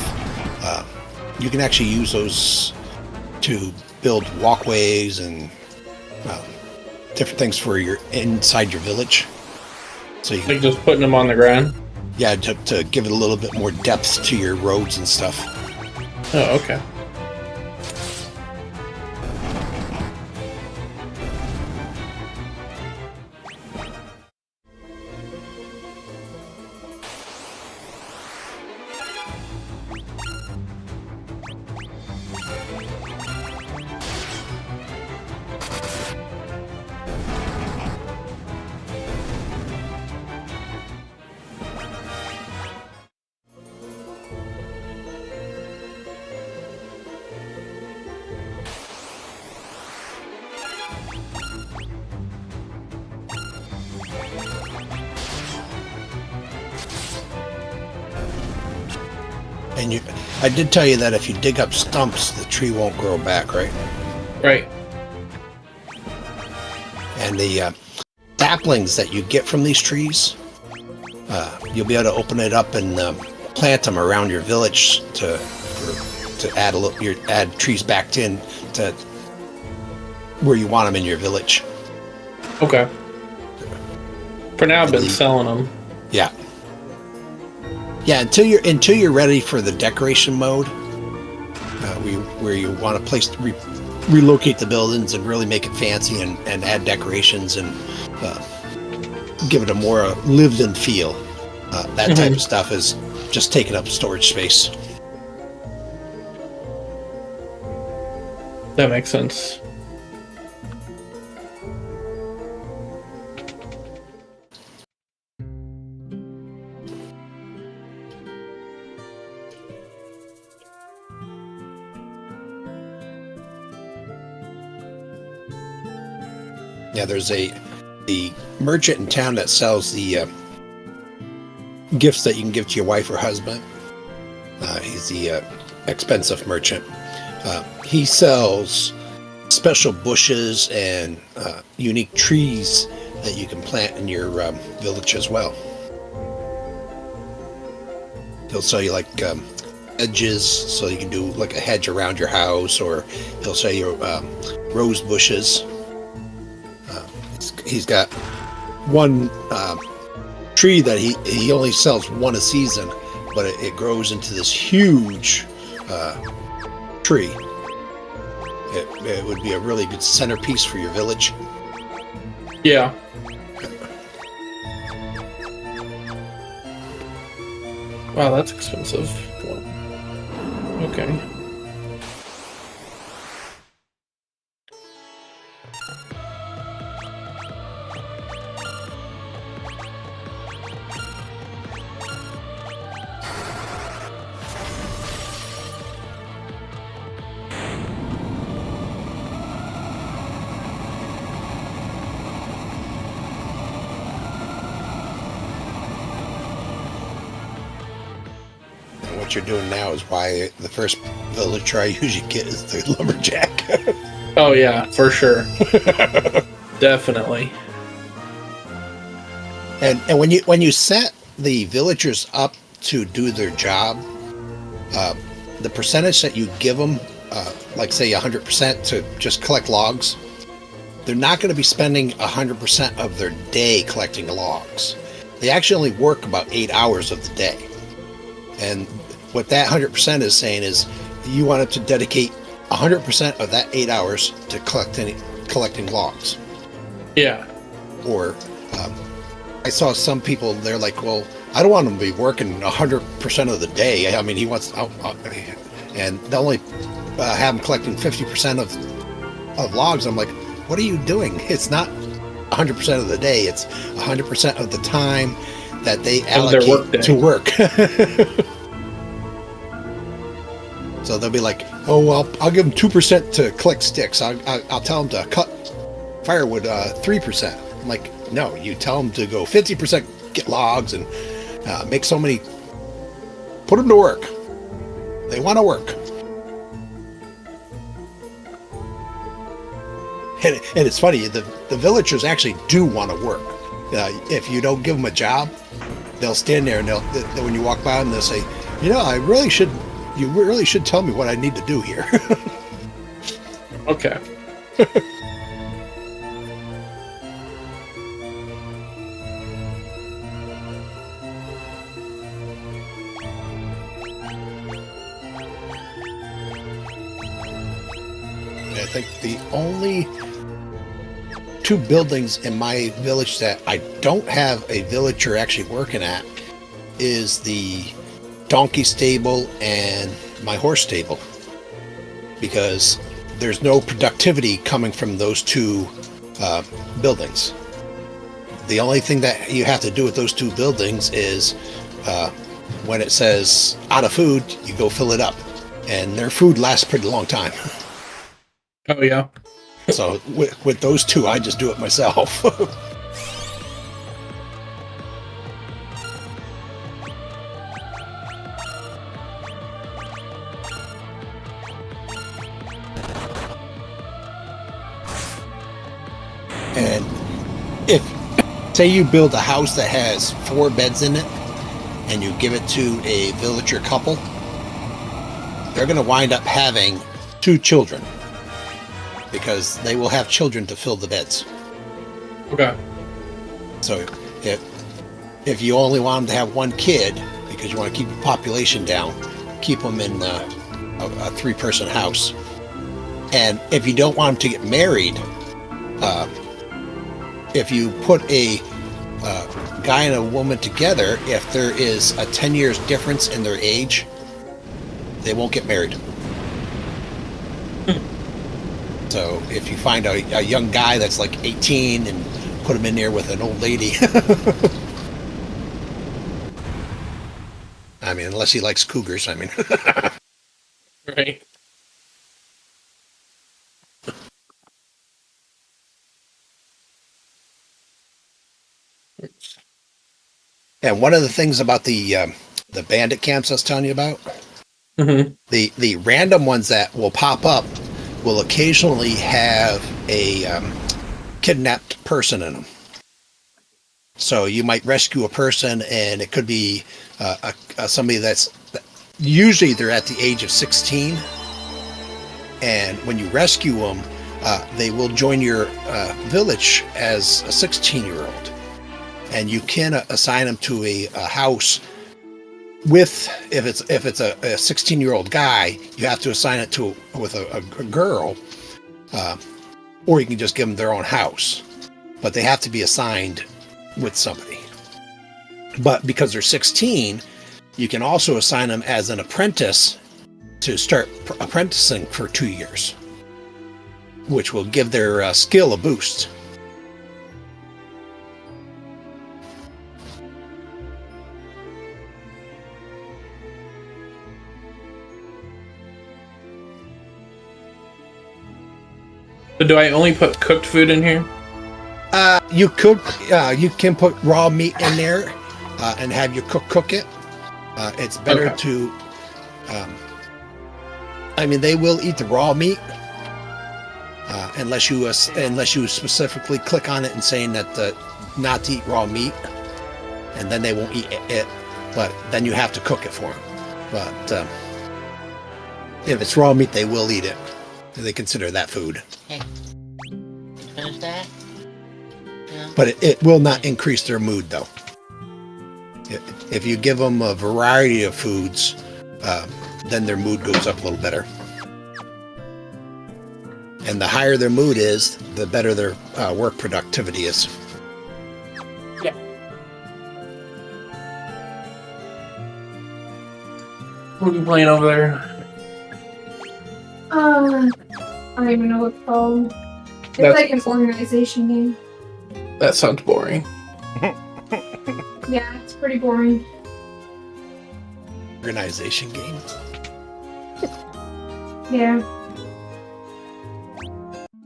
you can actually use those to build walkways and different things for inside your village. So you Like just putting them on the ground? yeah, to give it a little bit more depth to your roads and stuff. Oh, okay. And I did tell you that if you dig up stumps, the tree won't grow back, right? Right. And the saplings that you get from these trees, you'll be able to open it up and plant them around your village to add add trees back to where you want them in your village. Okay. For now, I've been selling them. Yeah. Yeah, until you're ready for the decoration mode, where you want to relocate the buildings and really make it fancy and add decorations and give it a more lived-in feel. That type of stuff is just taking up storage space. That makes sense. Yeah, there's the merchant in town that sells the gifts that you can give to your wife or husband. He's the expensive merchant. He sells special bushes and unique trees that you can plant in your village as well. He'll sell you like hedges, so you can do like a hedge around your house, or he'll sell you rose bushes. He's got one tree that he only sells one a season, but it grows into this huge tree. It would be a really good centerpiece for your village. Yeah. Wow, that's expensive. Okay. What you're doing now is why the first villager I usually get is the lumberjack. Oh yeah, for sure. Definitely. And when you set the villagers up to do their job, the percentage that you give them, like say 100% to just collect logs, they're not going to be spending 100% of their day collecting logs. They actually only work about 8 hours of the day. And what that 100% is saying is you want it to dedicate 100% of that 8 hours to collecting logs. Yeah. Or I saw some people, they're like, well, I don't want them to be working 100% of the day. I mean, he wants, and they'll only have him collecting 50% of logs. I'm like, what are you doing? It's not 100% of the day. It's 100% of the time that they allocate to work. So they'll be like, oh, well, I'll give them 2% to collect sticks. I'll tell them to cut firewood 3%. I'm like, no, you tell them to go 50% get logs and make so many, put them to work. They want to work. And it's funny, the villagers actually do want to work. If you don't give them a job, they'll stand there and when you walk by them, they'll say, you know, you really should tell me what I need to do here. Okay. I think the only two buildings in my village that I don't have a villager actually working at is the donkey stable and my horse stable, because there's no productivity coming from those two buildings. The only thing that you have to do with those two buildings is when it says out of food, you go fill it up, and their food lasts a pretty long time. Oh yeah. So with those two, I just do it myself. And if, say you build a house that has 4 beds in it, and you give it to a villager couple, they're going to wind up having 2 children, because they will have children to fill the beds. Okay. So if you only want them to have 1 kid, because you want to keep the population down, keep them in a 3-person house. And if you don't want them to get married, if you put a guy and a woman together, if there is a 10 years difference in their age, they won't get married. So if you find a young guy that's like 18 and put him in there with an old lady, I mean, unless he likes cougars, I mean. Right. And one of the things about the bandit camps I was telling you about, Mm-hmm. the random ones that will pop up will occasionally have a kidnapped person in them. So you might rescue a person, and it could be somebody that's usually they're at the age of 16. And when you rescue them, they will join your village as a 16-year-old, and you can assign them to a house. With if it's a 16-year-old guy, you have to assign it with a girl, or you can just give them their own house, but they have to be assigned with somebody. But because they're 16, you can also assign them as an apprentice to start apprenticing for 2 years, which will give their skill a boost. So do I only put cooked food in here? You can put raw meat in there and have your cook it. It's better Okay. to. I mean, they will eat the raw meat unless you specifically click on it and saying that not to eat raw meat, and then they won't eat it. But then you have to cook it for them. But if it's raw meat, they will eat it. They consider that food. Hey, finish that? Yeah. But it will not increase their mood, though. If you give them a variety of foods, then their mood goes up a little better. And the higher their mood is, the better their work productivity is. Yeah. What are you playing over there? I don't even know what it's called. It's That's- like an organization game. That sounds boring. Yeah, it's pretty boring. Organization game. Yeah.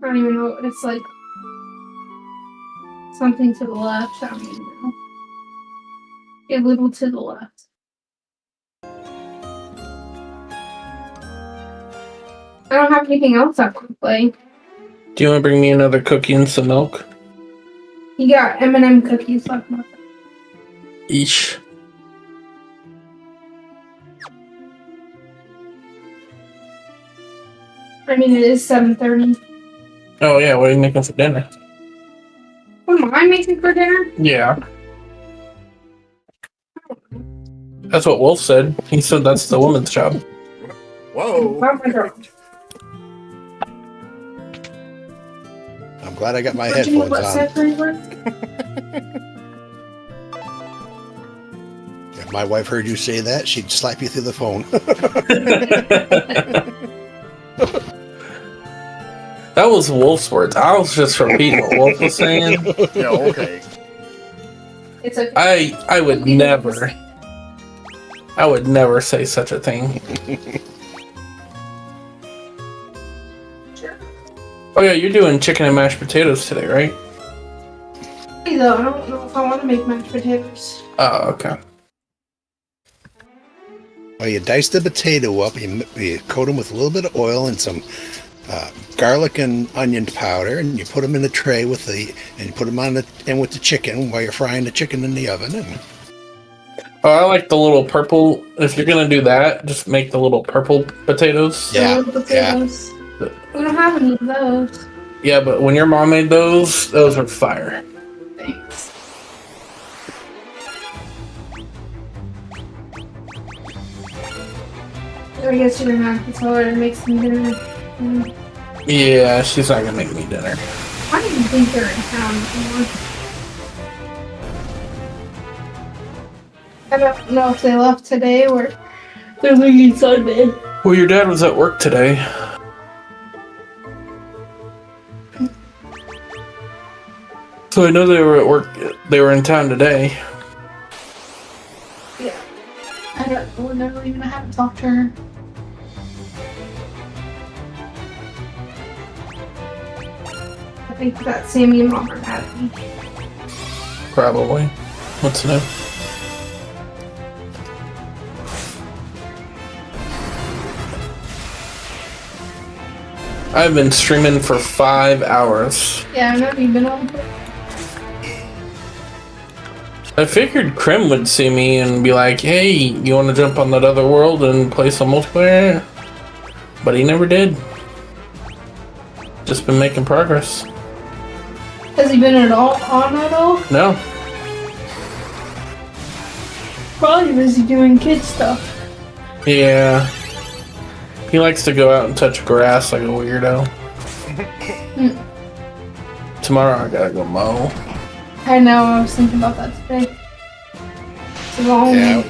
I don't even know. It's like something to the left. I don't even know. A little to the left. I don't have anything else I can play. Do you want to bring me another cookie and some milk? You got M&M cookies left. Eesh. I mean, it is 7:30. Oh yeah, what are you making for dinner? What am I making for dinner? Yeah. That's what Wolf said. He said that's the woman's job. Whoa! Oh my God. I'm glad I got my Did you know headphones what on. separate work? If my wife heard you say that, she'd slap you through the phone. That was Wolf's words. I was just repeating what Wolf was saying. Yeah, okay. It's a. I would never say such a thing. Sure. Oh yeah, you're doing chicken and mashed potatoes today, right? Though I don't know if I want to make mashed potatoes. Oh, okay. Well, you dice the potato up, you coat them with a little bit of oil and some garlic and onion powder, and you put them in a tray and you put them in with the chicken while you're frying the chicken in the oven. And Oh, I like the little purple. If you're gonna do that, just make the little purple potatoes. Yeah, The potatoes. We don't have any of those. Yeah, but when your mom made those are fire. Thanks. I guess you're gonna have to tell her to make some dinner. Yeah, she's not gonna make me dinner. I don't even think they're in town anymore. I don't know if they left today or they're leaving Sunday. Well, your dad was at work today. So I know they were at work. They were in town today. Yeah. I don't know. Never even haven't talked to her. I think that Sammy and Mom are mad at me. Probably. What's new? I've been streaming for 5 hours. Yeah, I know you've been on. I figured Krim would see me and be like, hey, you want to jump on that other world and play some multiplayer? But he never did. Just been making progress. Has he been at all on at all? No. Probably busy doing kid stuff. Yeah. He likes to go out and touch grass like a weirdo. Tomorrow I gotta go mow. I know, I was thinking about that today. It's a long Yeah. week.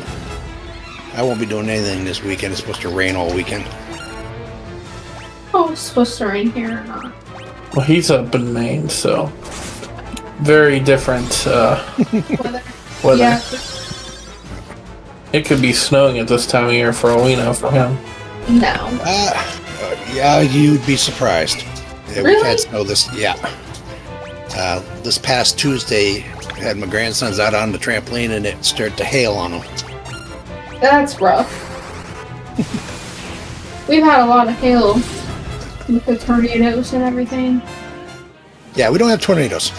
I won't be doing anything this weekend. It's supposed to rain all weekend. Oh, it's supposed to rain here or not. Well, he's up in Maine, so very different Weather. weather. Yeah. It could be snowing at this time of year for all we know for him. No. Yeah, you'd be surprised. Yeah, We've Really? had snow this past Tuesday. Had my grandsons out on the trampoline and it started to hail on them. That's rough. We've had a lot of hail with the tornadoes and everything. Yeah, we don't have tornadoes.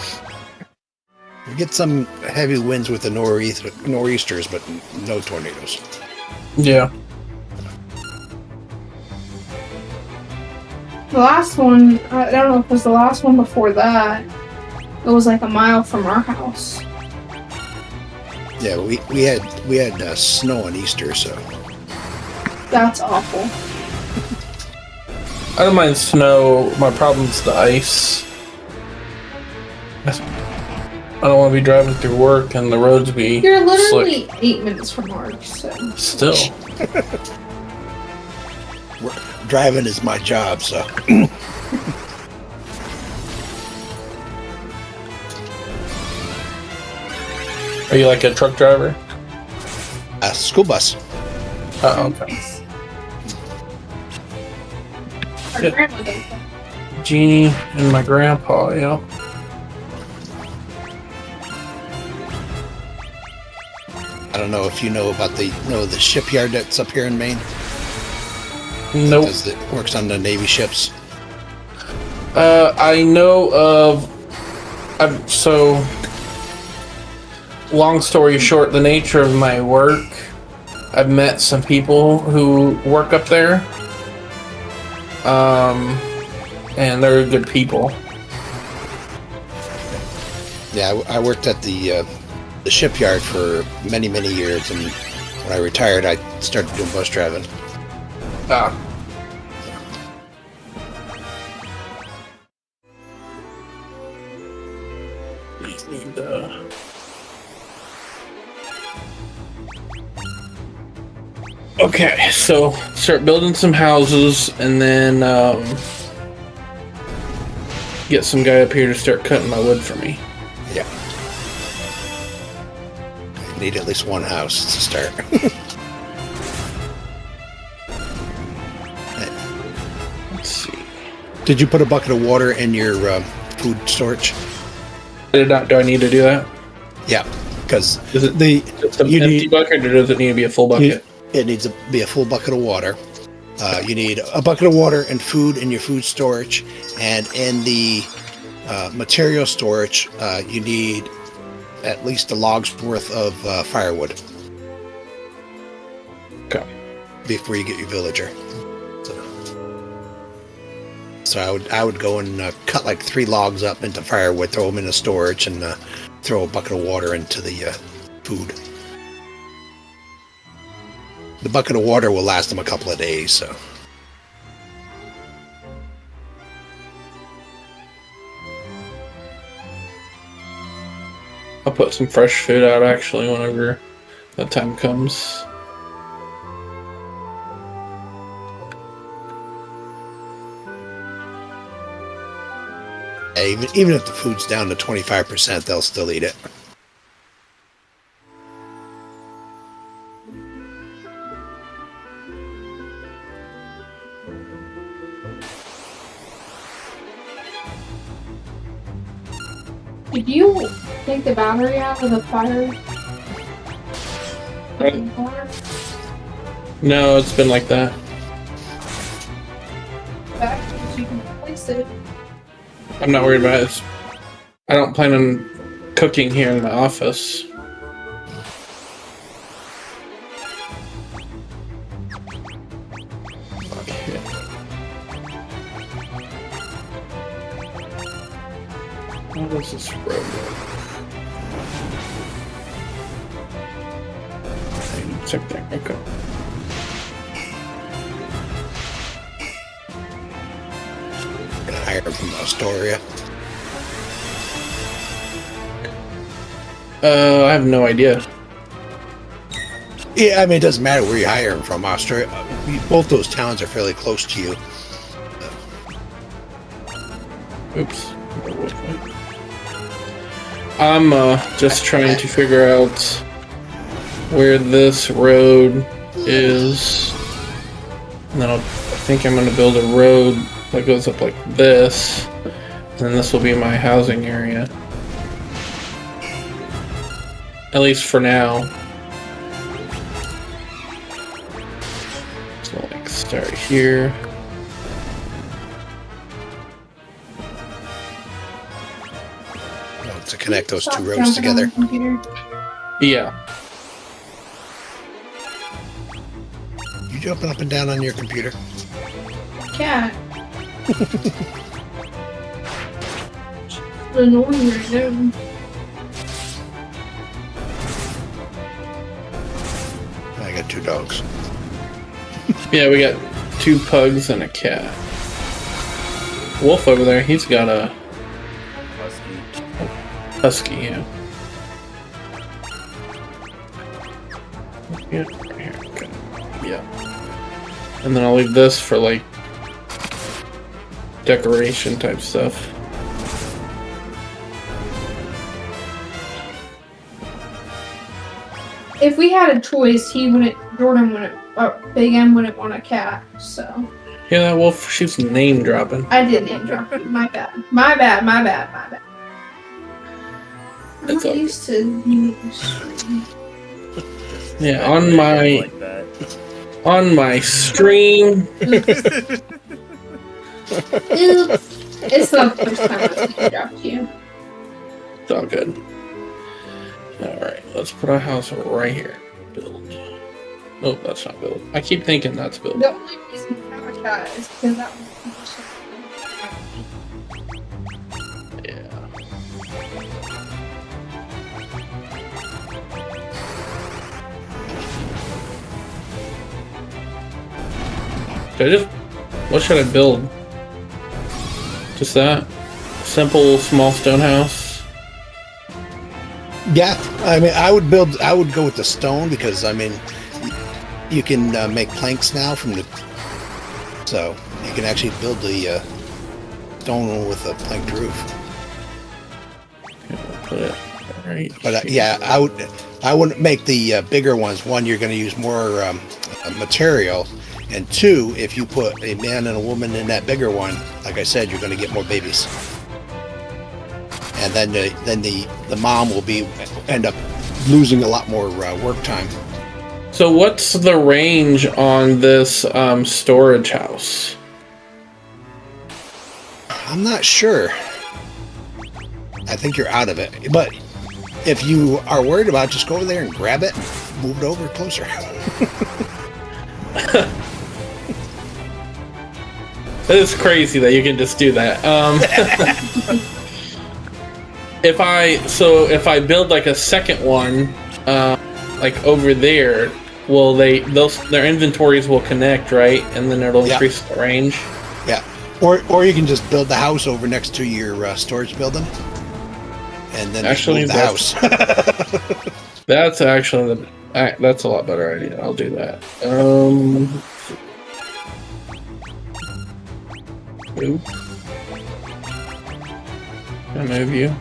We get some heavy winds with the nor'easters, but no tornadoes. Yeah. The last one, I don't know if it was the last one before that. It was like a mile from our house. Yeah, we had snow on Easter, so That's awful. I don't mind snow. My problem's the ice. I don't want to be driving through work and the roads be You're literally slick. 8 minutes from work, so. Still. driving is my job. So Are you like a truck driver? a school bus. Oh, okay. Our Yeah. grandma does that. Jeannie and my grandpa, yeah. I don't know if you know about the shipyard that's up here in Maine. Nope. That works on the Navy ships. I know of. So, long story short, the nature of my work, I've met some people who work up there. And they're good people. Yeah, I worked at the shipyard for many years, and when I retired, I started doing bus driving. Ah. Need, Okay, so start building some houses and then get some guy up here to start cutting my wood for me. Yeah. I need at least one house to start. Let's see. Did you put a bucket of water in your food storage? Do I need to do that? Yeah, because Is it just an you empty need- bucket or does it need to be a full bucket? it needs to be a full bucket of water. You need a bucket of water and food in your food storage, and in the material storage, you need at least a log's worth of firewood Okay. before you get your villager. So I would go and cut like 3 logs up into firewood, throw them in the storage, and throw a bucket of water into the food. The bucket of water will last them a couple of days, so. I'll put some fresh food out actually whenever that time comes. even if the food's down to 25%, they'll still eat it. Did you take the battery out of the fire? No, it's been like that. Back so you can replace it. I'm not worried about it. I don't plan on cooking here in my office. Okay. How does this road work? Check that. Okay. Gonna hire them from Astoria. I have no idea. Yeah, I mean, it doesn't matter where you hire them from. Astoria, both those towns are fairly close to you. Oops. I'm just trying to figure out where this road is. And then I think I'm going to build a road that goes up like this. And then this will be my housing area. At least for now. So like start here. To connect those two roads together. Yeah. You jumping up and down on your computer? Cat. Annoying right now. I got 2 dogs. Yeah, we got 2 pugs and a cat. Wolf over there, he's got a husky, yeah. Yeah, right here. Okay. Yeah. And then I'll leave this for like decoration type stuff. If we had a choice, Jordan wouldn't, Big M wouldn't want a cat, so. Yeah, that wolf, she's name dropping. I did name drop it. My bad. My bad. I'm It's not okay. used to news. Yeah, on my Like that. on my stream. Oops. It's not the first time I've name dropped you. It's all good. Alright, let's put our house right here. Build. Oh, that's not build. I keep thinking that's build. The only reason I have a cat is because that was Yeah. What should I build? Just that? Simple, small stone house? Yeah, I mean, I would go with the stone because, I mean, you can make planks now from the, so you can actually build the stone one with a planked roof. Okay, we'll put it right But here. yeah, I wouldn't make the bigger ones. One, you're going to use more material, and 2, if you put a man and a woman in that bigger one, like I said, you're going to get more babies. And then the mom will end up losing a lot more work time. So what's the range on this storage house? I'm not sure. I think you're out of it. But if you are worried about it, just go over there and grab it, move it over closer. It's crazy that you can just do that. If I build like a second one, like over there, their inventories will connect, right? And then it'll Yeah. increase the range. Yeah. Or you can just build the house over next to your storage building, and then just Actually, move the house. That's actually that's a lot better idea. I'll do that. Oop. Can I move you?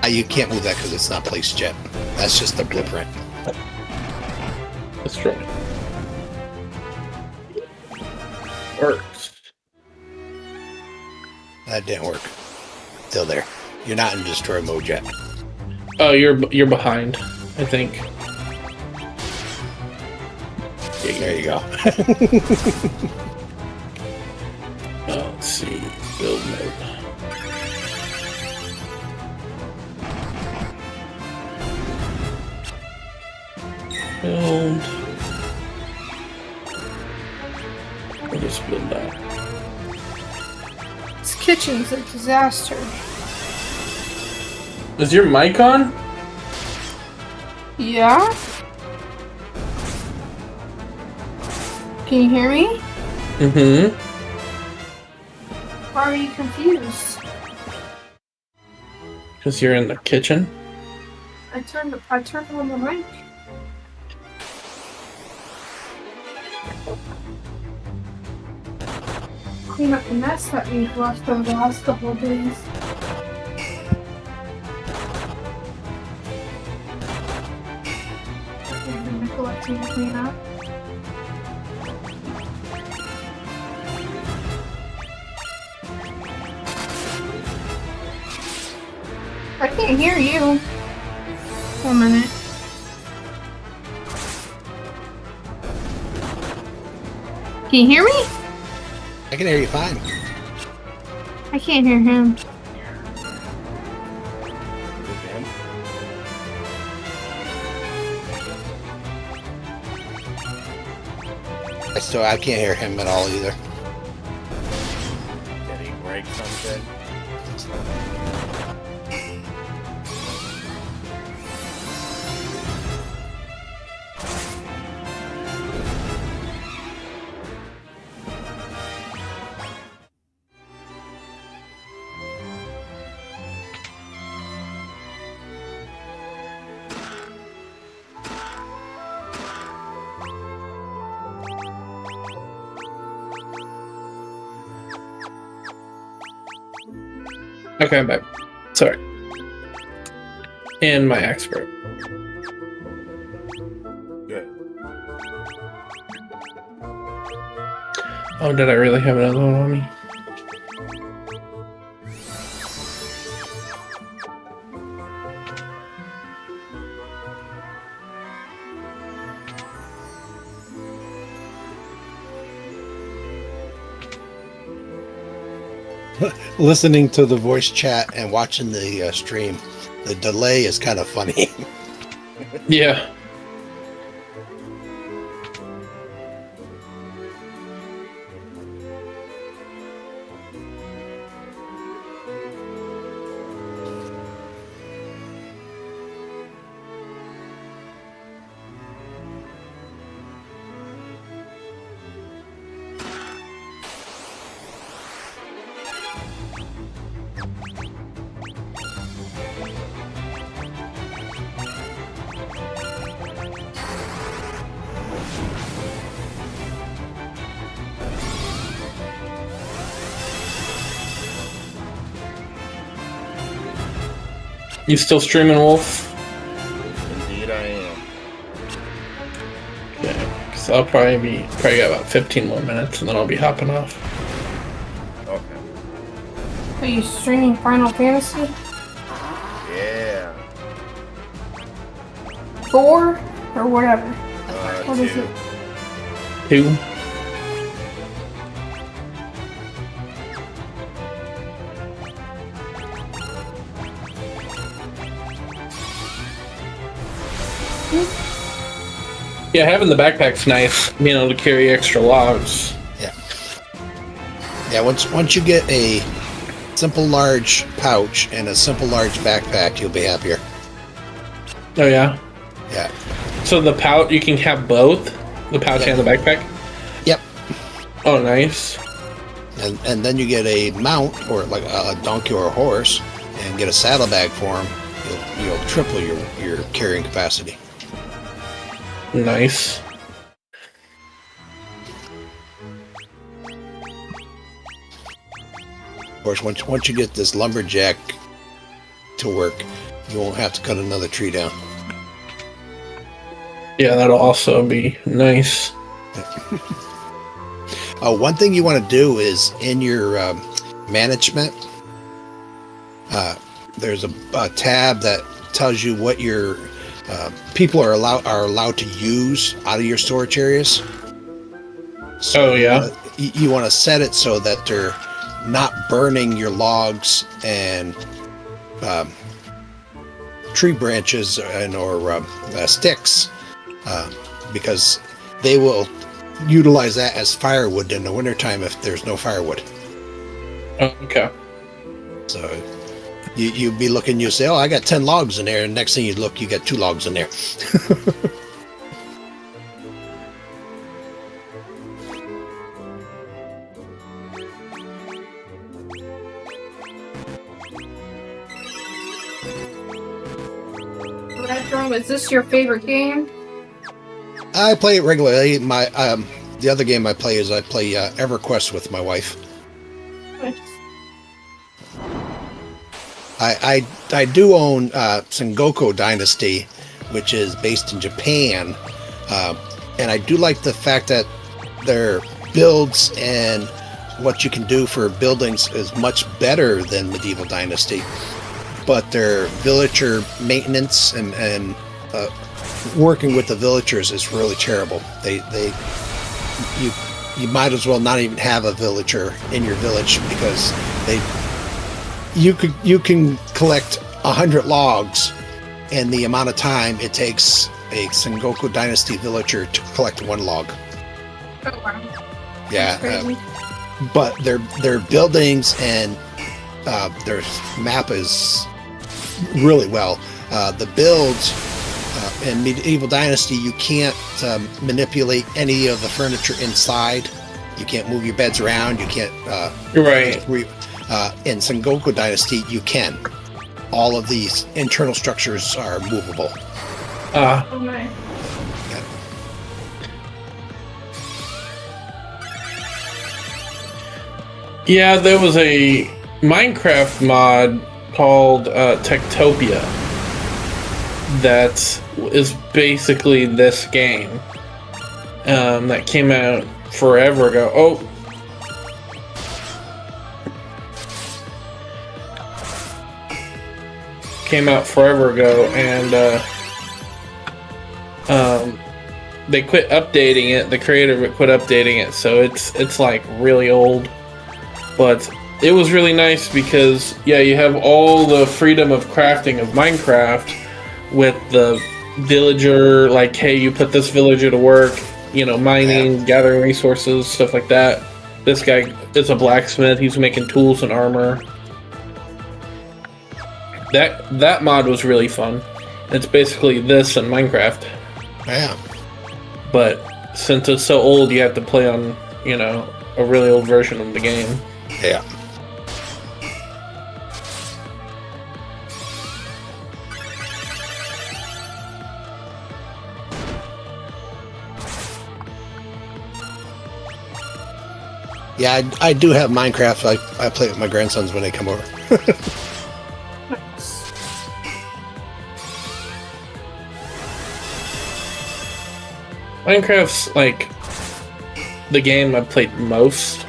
You can't move that because it's not placed yet. That's just the blueprint. Destroy. Works. That didn't work. Still there. You're not in destroy mode yet. Oh, you're behind, I think. There you go. Let's see. Build mode. Build. I'll just build that. This kitchen's a disaster. Is your mic on? Yeah? Can you hear me? Mm-hmm. Why are you confused? Because you're in the kitchen. I turned on the mic. Clean up the mess that we've left over the last couple of days. And the collection to clean up. I can't hear you. 1 minute. Can you hear me? I can hear you fine. I can't hear him. I can't hear him at all either. Did he break something? Okay, I'm back. Sorry. And my expert. Good. Oh, did I really have another one on me? Listening to the voice chat and watching the stream, the delay is kind of funny. Yeah. You still streaming, Wolf? Indeed, I am. Yeah, because I'll probably got about 15 more minutes, and then I'll be hopping off. Okay. Are you streaming Final Fantasy? Yeah. 4? Or whatever. What is Two. it? 2. Yeah, having the backpack's nice, being able to carry extra logs. Yeah, once you get a simple large pouch and a simple large backpack, you'll be happier. Oh yeah. Yeah. So the pouch, you can have both, the pouch Yeah. and the backpack. Yep. Oh, nice. And then you get a mount or like a donkey or a horse, and get a saddlebag for them. You'll triple your carrying capacity. Nice. Of course, once you get this lumberjack to work, you won't have to cut another tree down. Yeah, that'll also be nice. One thing you want to do is in your management, there's a tab that tells you what your people are allowed to use out of your storage areas. So Oh, yeah. you want to set it so that they're not burning your logs and tree branches or sticks, because they will utilize that as firewood in the wintertime if there's no firewood. Oh, okay. So you'd be looking, you say, oh, I got 10 logs in there, and next thing you look, you got 2 logs in there. Retro, is this your favorite game? I play it regularly. My the other game I play EverQuest with my wife. I do own Sengoku Dynasty, which is based in Japan, and I do like the fact that their builds and what you can do for buildings is much better than Medieval Dynasty, but their villager maintenance and working with the villagers is really terrible. You might as well not even have a villager in your village, because you can collect 100 logs in the amount of time it takes a Sengoku Dynasty villager to collect 1 log. Oh, wow. Yeah, That's crazy. but their buildings and their map is really well. The builds in Medieval Dynasty, you can't manipulate any of the furniture inside. You can't move your beds around. You can't. Right. In Sengoku Dynasty, you can. All of these internal structures are movable. Oh, nice. Yeah, there was a Minecraft mod called Techtopia that is basically this game that came out forever ago. Oh, came out forever ago, and they quit updating it. The creator quit updating it, so it's like really old. But it was really nice because, yeah, you have all the freedom of crafting of Minecraft with the villager, like, hey, you put this villager to work, you know, mining, gathering resources, stuff like that. This guy is a blacksmith, he's making tools and armor. That mod was really fun. It's basically this in Minecraft. Yeah. But since it's so old, you have to play on, you know, a really old version of the game. Yeah. Yeah, I do have Minecraft. I play with my grandsons when they come over. Minecraft's like the game I've played most,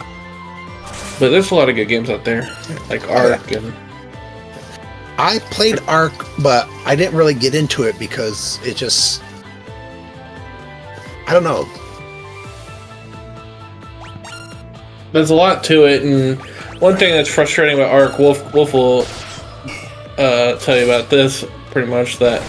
but there's a lot of good games out there, like Ark and. I played Ark, but I didn't really get into it because it just, I don't know. There's a lot to it, and one thing that's frustrating about Ark, Wolf will tell you about this pretty much, that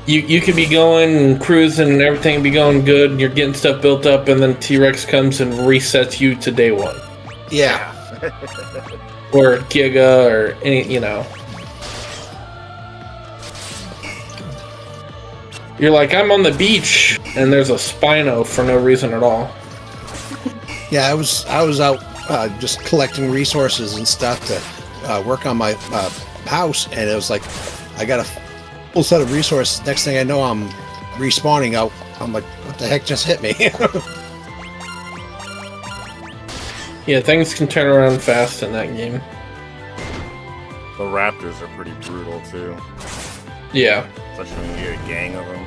you could be going and cruising and everything be going good, and you're getting stuff built up, and then T-Rex comes and resets you to day one. Yeah. Or Giga, or any, you know. You're like, I'm on the beach, and there's a Spino for no reason at all. Yeah, I was out just collecting resources and stuff to work on my house, and it was like, I got a full set of resources. Next thing I know, I'm respawning out. I'm like, what the heck just hit me? Yeah, things can turn around fast in that game. The raptors are pretty brutal too, Yeah. especially when you get a gang of them.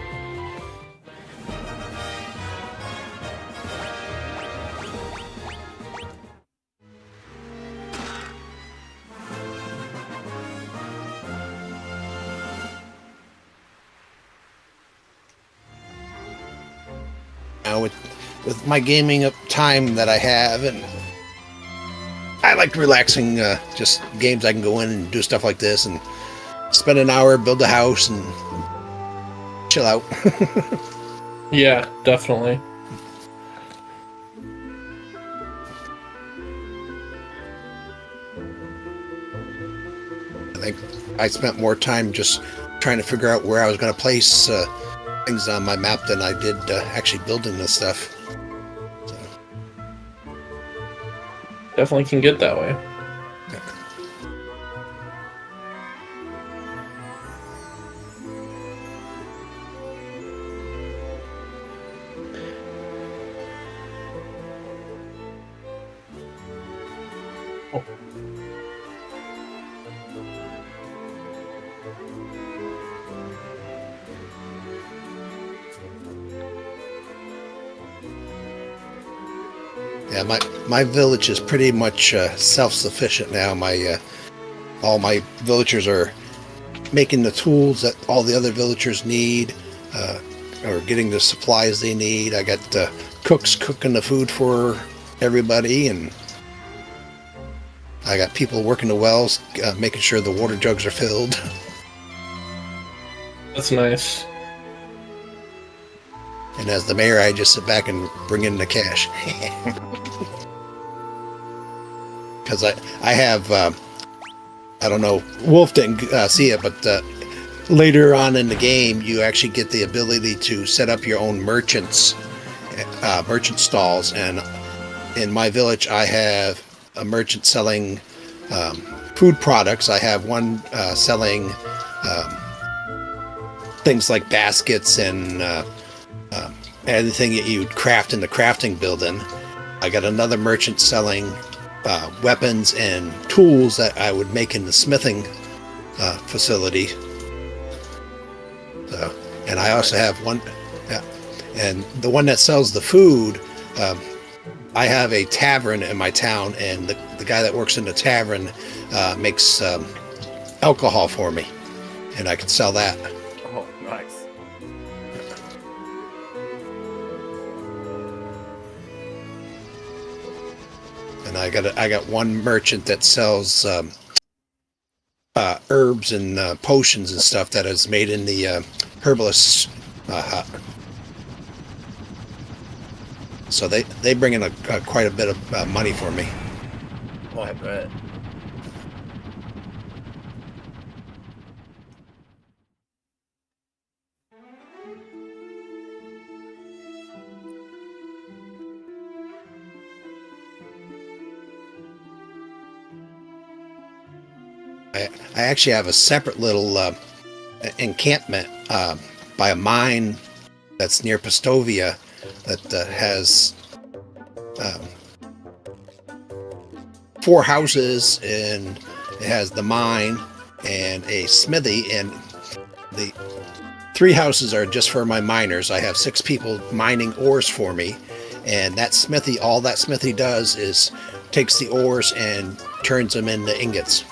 Now with my gaming up time that I have, and I like relaxing, just games I can go in and do stuff like this and spend an hour, build a house, and chill out. Yeah, definitely. I think I spent more time just trying to figure out where I was going to place things on my map than I did actually building this stuff. Definitely can get that way. Yeah, my village is pretty much self-sufficient now. All my villagers are making the tools that all the other villagers need, or getting the supplies they need. I got cooks cooking the food for everybody, and I got people working the wells, making sure the water jugs are filled. That's nice. And as the mayor, I just sit back and bring in the cash. Because I have, I don't know, Wolf didn't see it, but later on in the game, you actually get the ability to set up your own merchant stalls. And in my village, I have a merchant selling food products. I have one selling things like baskets and anything that you'd craft in the crafting building. I got another merchant selling weapons and tools that I would make in the smithing facility. So, and I also have one, and the one that sells the food, I have a tavern in my town, and the guy that works in the tavern makes alcohol for me, and I can sell that. Oh, nice. And I got one merchant that sells herbs and potions and stuff that is made in the herbalist hut. So they bring in quite a bit of money for me. Oh, I bet. I actually have a separate little encampment by a mine that's near Pastovia that has 4 houses, and it has the mine and a smithy, and the 3 houses are just for my miners. I have 6 people mining ores for me, and that smithy, all that smithy does is takes the ores and turns them into ingots.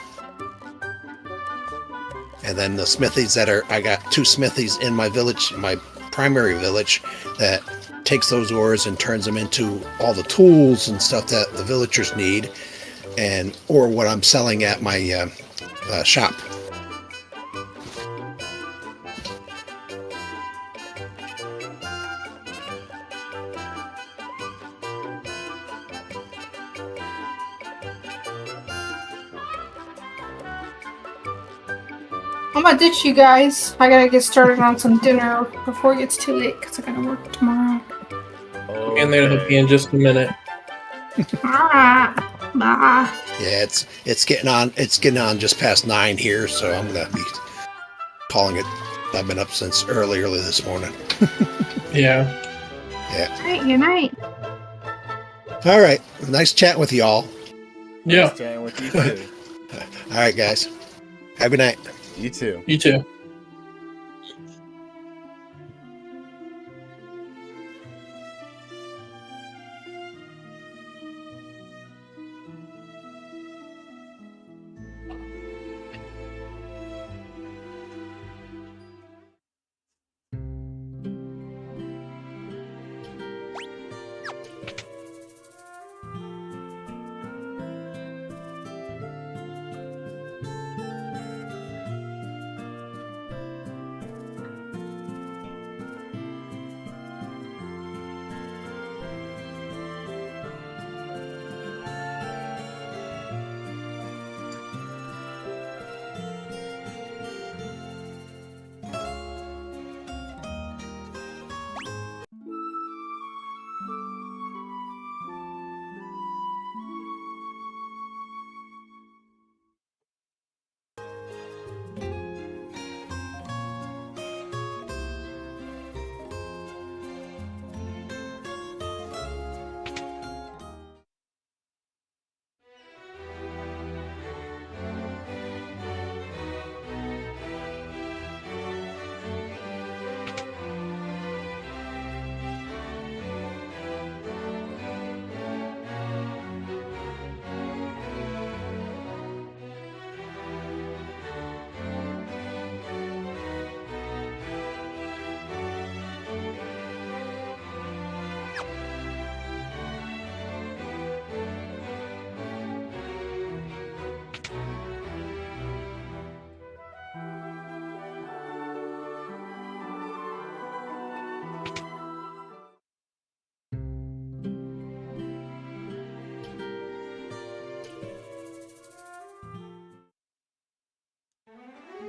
And then the smithies I got 2 smithies in my village, my primary village, that takes those ores and turns them into all the tools and stuff that the villagers need, or what I'm selling at my shop. I'm gonna ditch you guys. I gotta get started on some dinner before it gets too late because I gotta work tomorrow. And there to be in just a minute. Bye. Yeah, it's getting on just past 9 here, so I'm gonna be calling it. I've been up since early this morning. Yeah. Yeah. Hey, good night. All right. Nice chatting with you all. Yeah, Nice chatting with you too. All right, guys. Have a good night. You too. you too.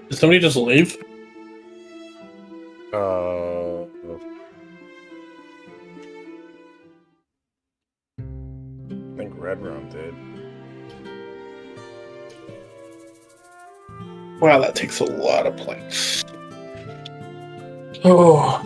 Did somebody just leave? I think Red Rum did. Wow, that takes a lot of points. Oh.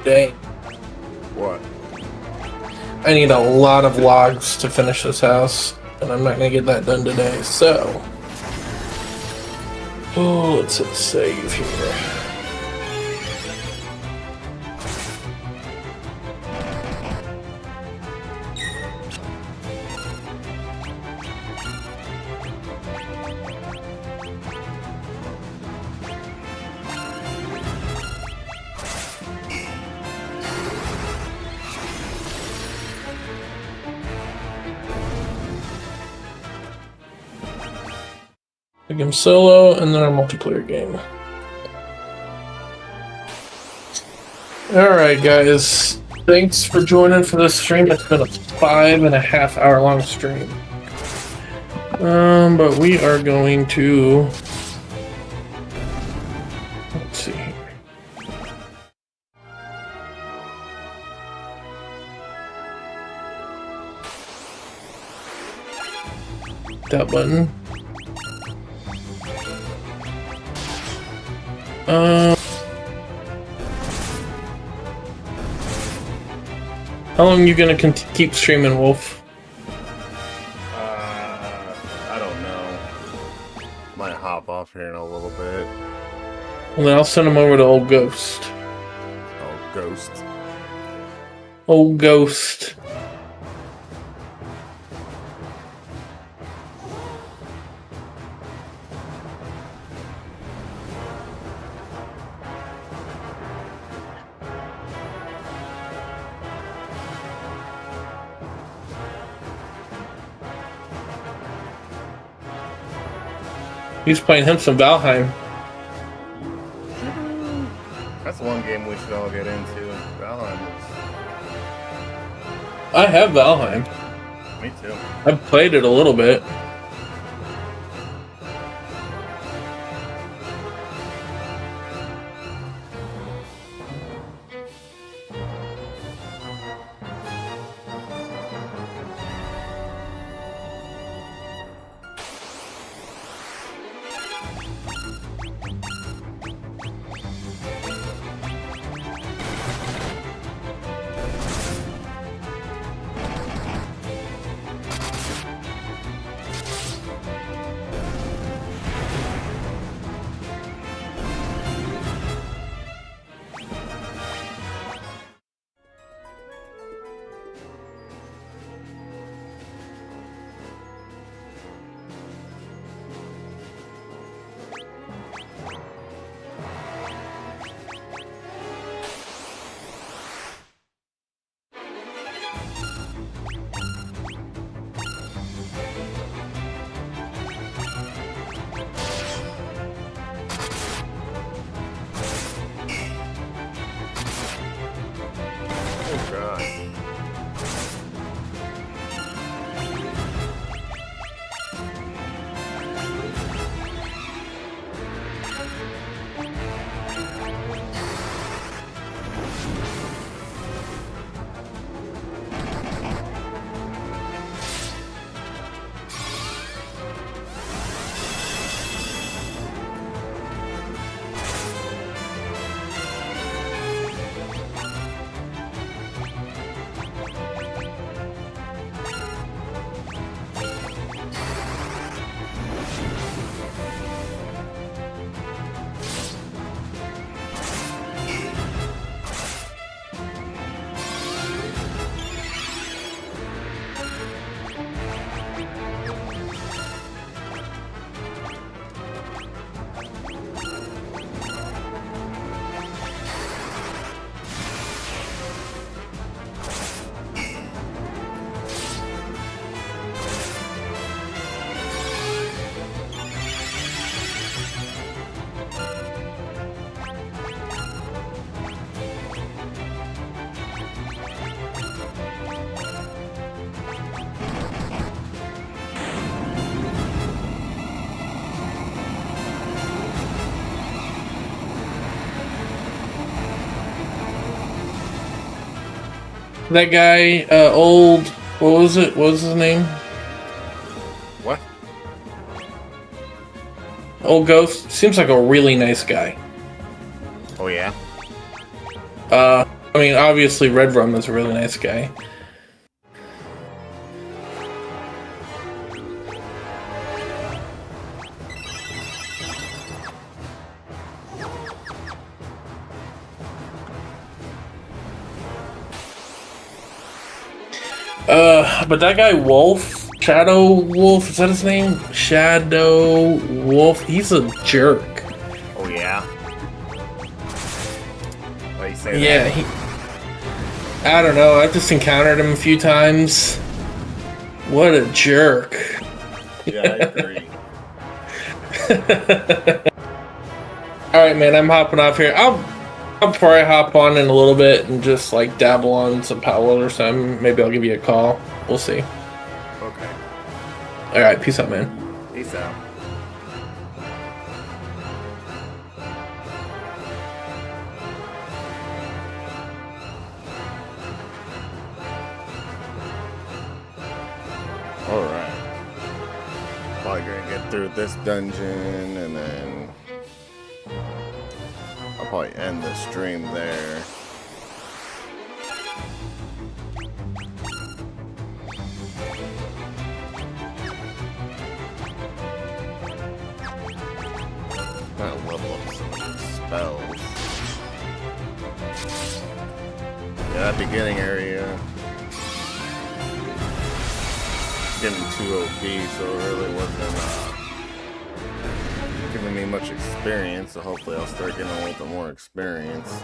Dang. What? I need a lot of logs to finish this house, and I'm not gonna get that done today, so. Oh, let's hit save here. A game solo and then a multiplayer game. Alright guys, thanks for joining for this stream. It's been a 5.5 hour long stream. But we are going to, let's see here. That button. How long you gonna keep streaming, Wolf? I don't know. Might hop off here in a little bit. Well, then I'll send him over to Old Ghost. Oh, Ghost. Old Ghost. He's playing him some Valheim. That's one game we should all get into. Valheim. I have Valheim. Me too. I've played it a little bit. Oh, God. That guy, old, what was it? What was his name? What? Old Ghost. Seems like a really nice guy. Oh, yeah? I mean, obviously, Red Rum is a really nice guy. But that guy Wolf, Shadow Wolf, is that his name? Shadow Wolf, he's a jerk. Oh yeah. Why you say Yeah, that? I don't know, I've just encountered him a few times. What a jerk. Yeah, I agree. Alright, man, I'm hopping off here. I'll probably hop on in a little bit and just like dabble on some Powell or something. Maybe I'll give you a call. We'll see. Okay. Alright, peace out, man. Peace out. Alright. Probably gonna get through this dungeon and then I'll probably end the stream there. Gotta level up some of these spells. Yeah, that beginning area getting too OP, so it really wasn't giving me much experience, so hopefully I'll start getting a little bit more experience.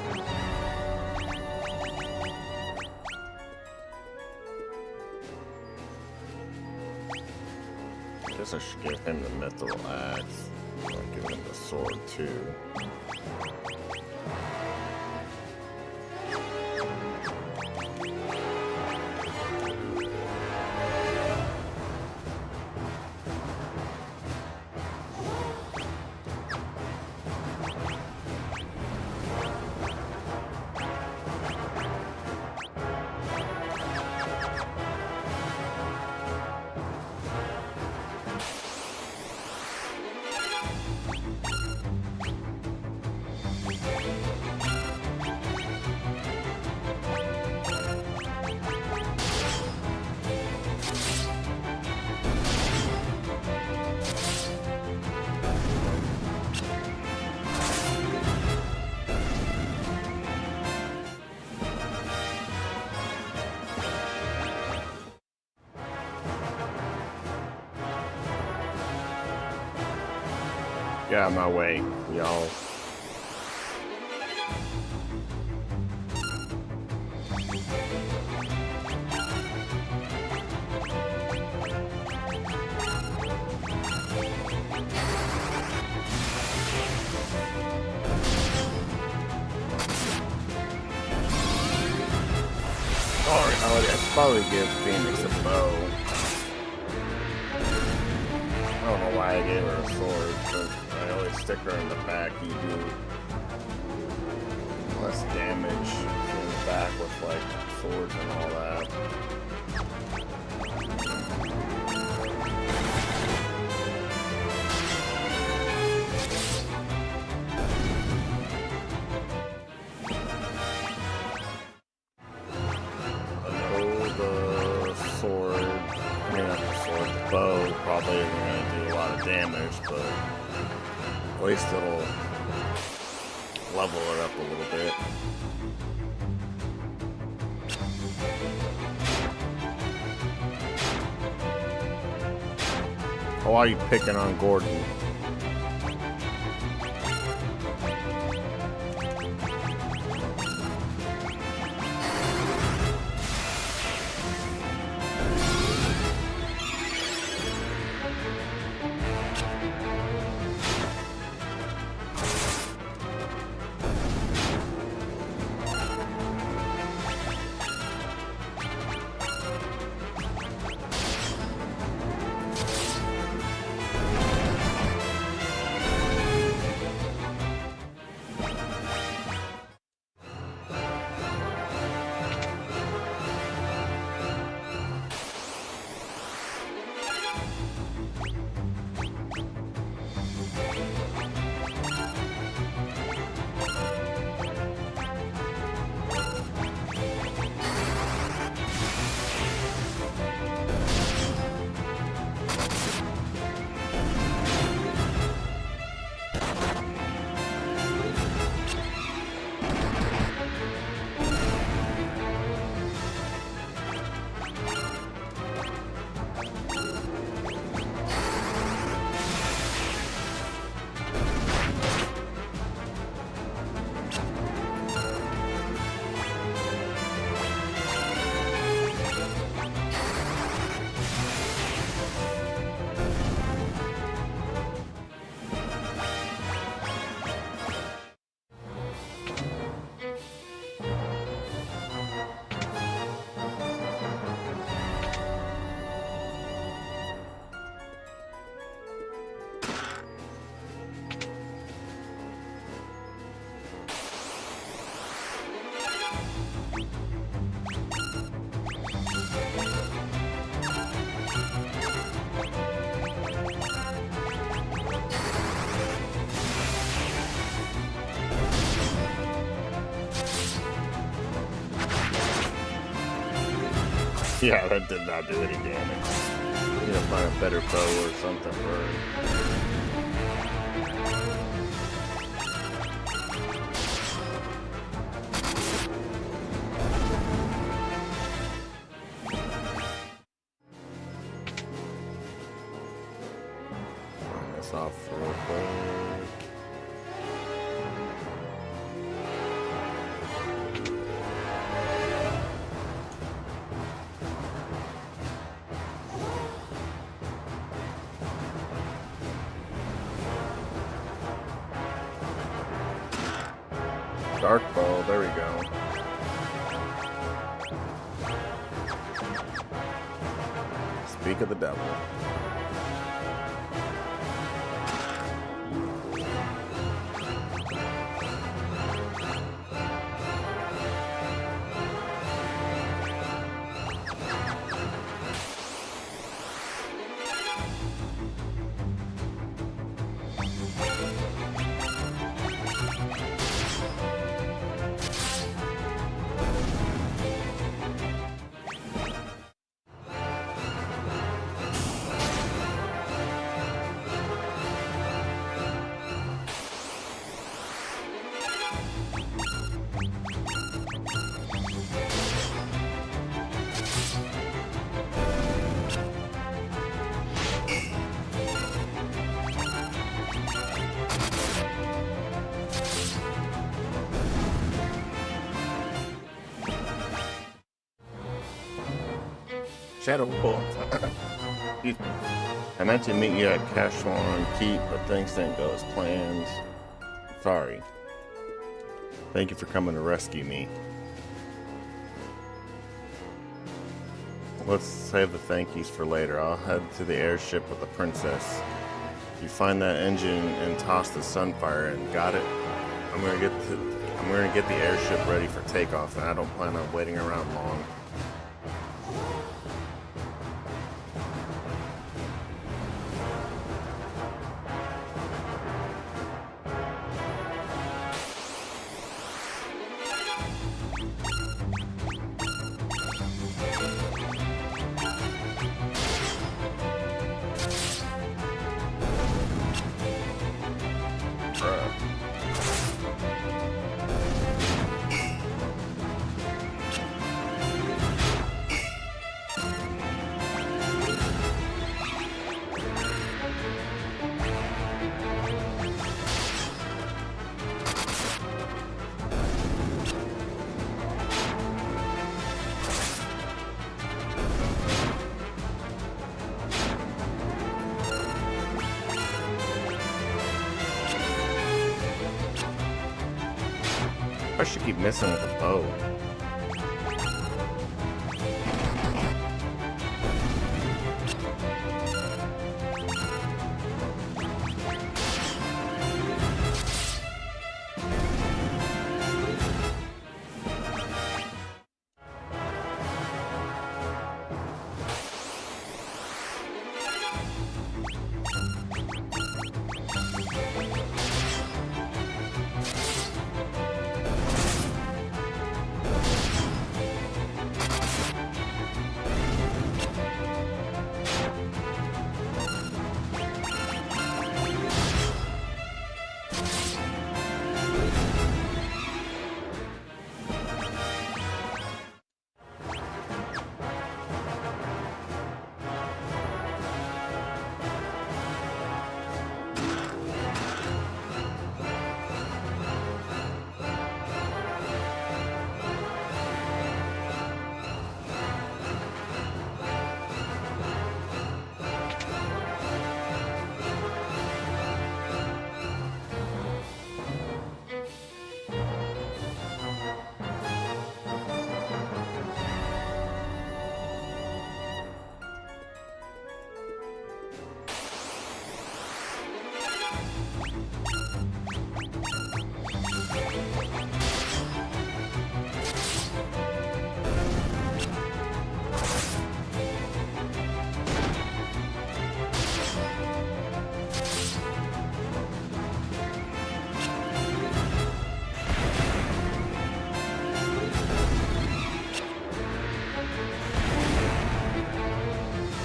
Guess I should give him the mithril axe. I'll give him the sword too. Get out of my way, y'all. I'd probably give Phoenix a bow. I don't know why I gave her a sword, but I always stick her in the back. You do less damage in the back with like swords and all that. Bow probably isn't going to do a lot of damage, but at least it'll level it up a little bit. Oh, why are you picking on Gordon? Yeah, that did not do any damage. Need to find a better bow or something for her. Turn this off real quick. Dark ball, there we go. Speak of the devil. Shadow Bolt. Excuse me. I meant to meet you at Cashwan Keep, but things didn't go as planned. Sorry. Thank you for coming to rescue me. Let's save the thank yous for later. I'll head to the airship with the princess. You find that engine and toss the Sunfire in. Got it? I'm gonna get the airship ready for takeoff, and I don't plan on waiting around long. I should keep missing with the bow.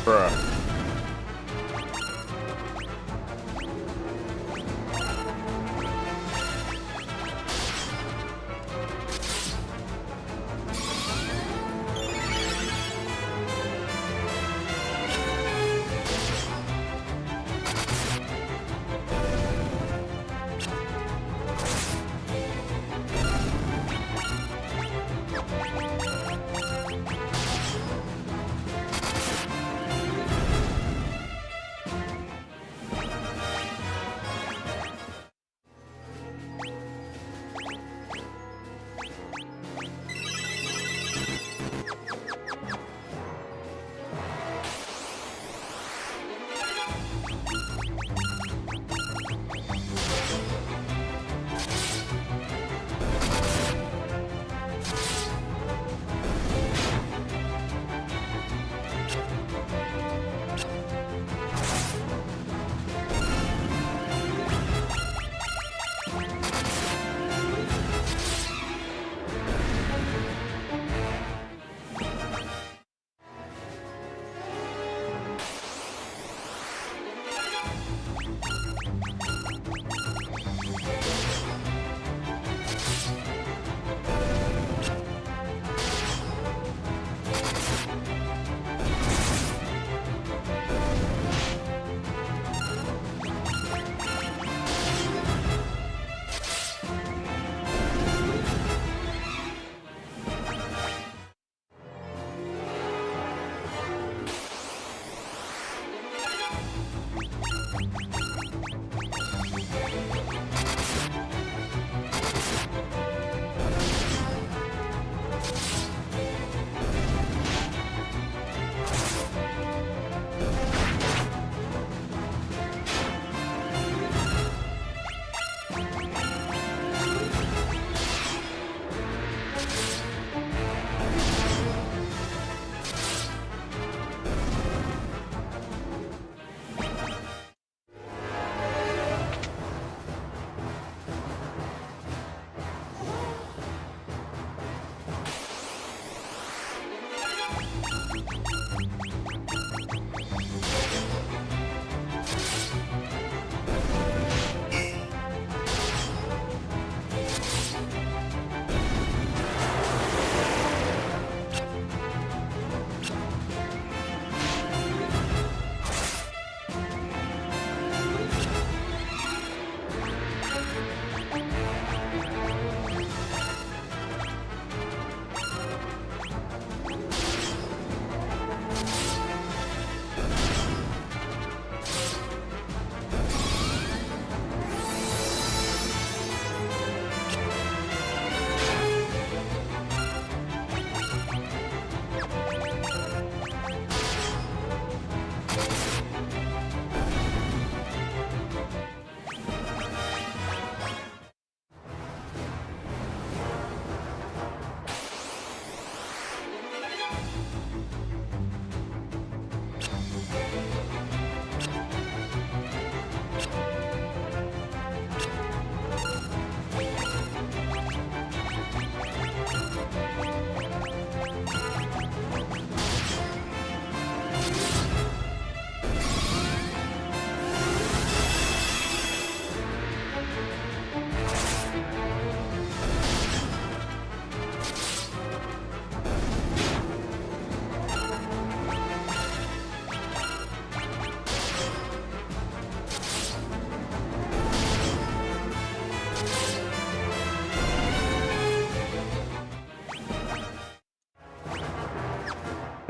Bruh.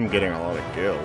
I'm getting a lot of gil.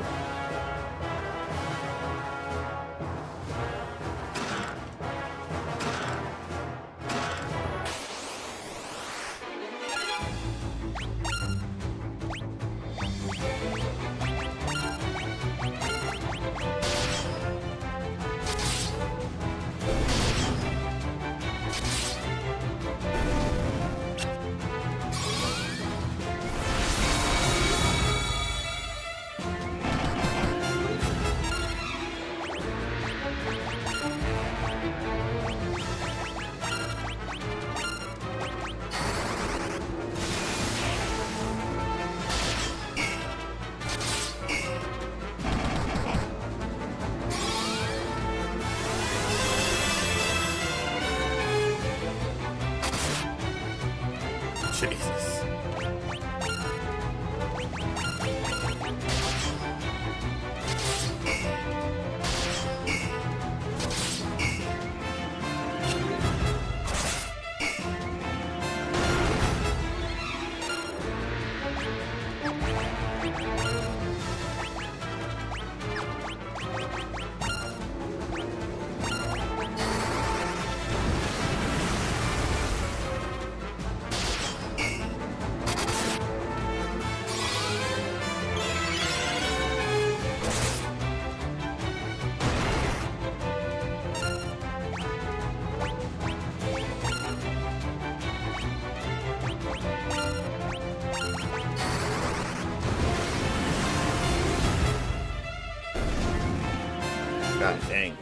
God dang.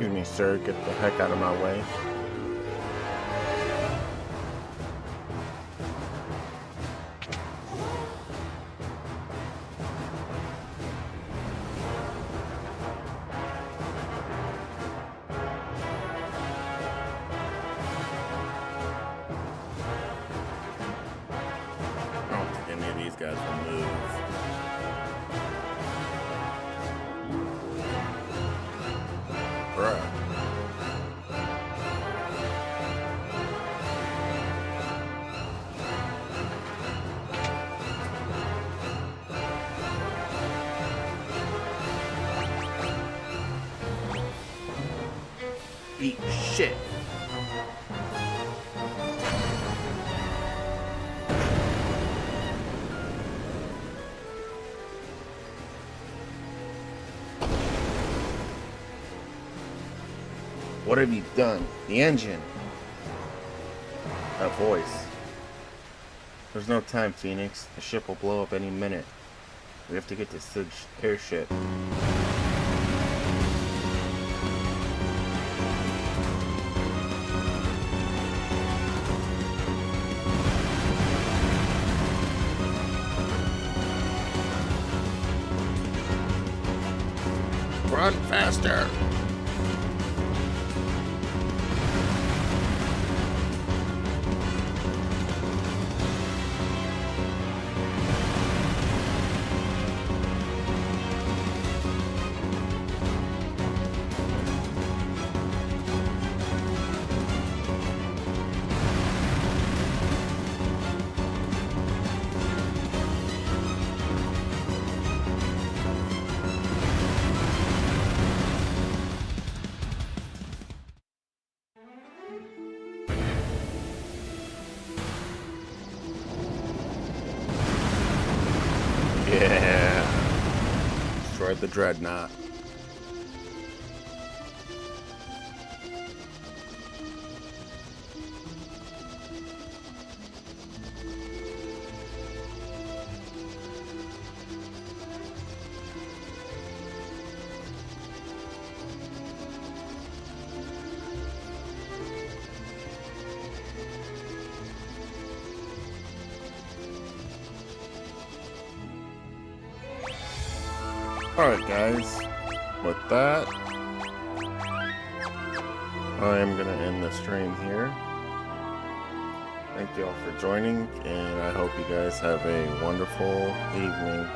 Excuse me, sir. Get the heck out of my way. I don't think any of these guys will move. Bruh. Eat shit. What have you done? The engine. That voice. There's no time, Phoenix. The ship will blow up any minute. We have to get to Sid's airship. Run faster! Yeah. Destroyed the dreadnought. Alright guys, with that, I am going to end the stream here. Thank you all for joining, and I hope you guys have a wonderful evening.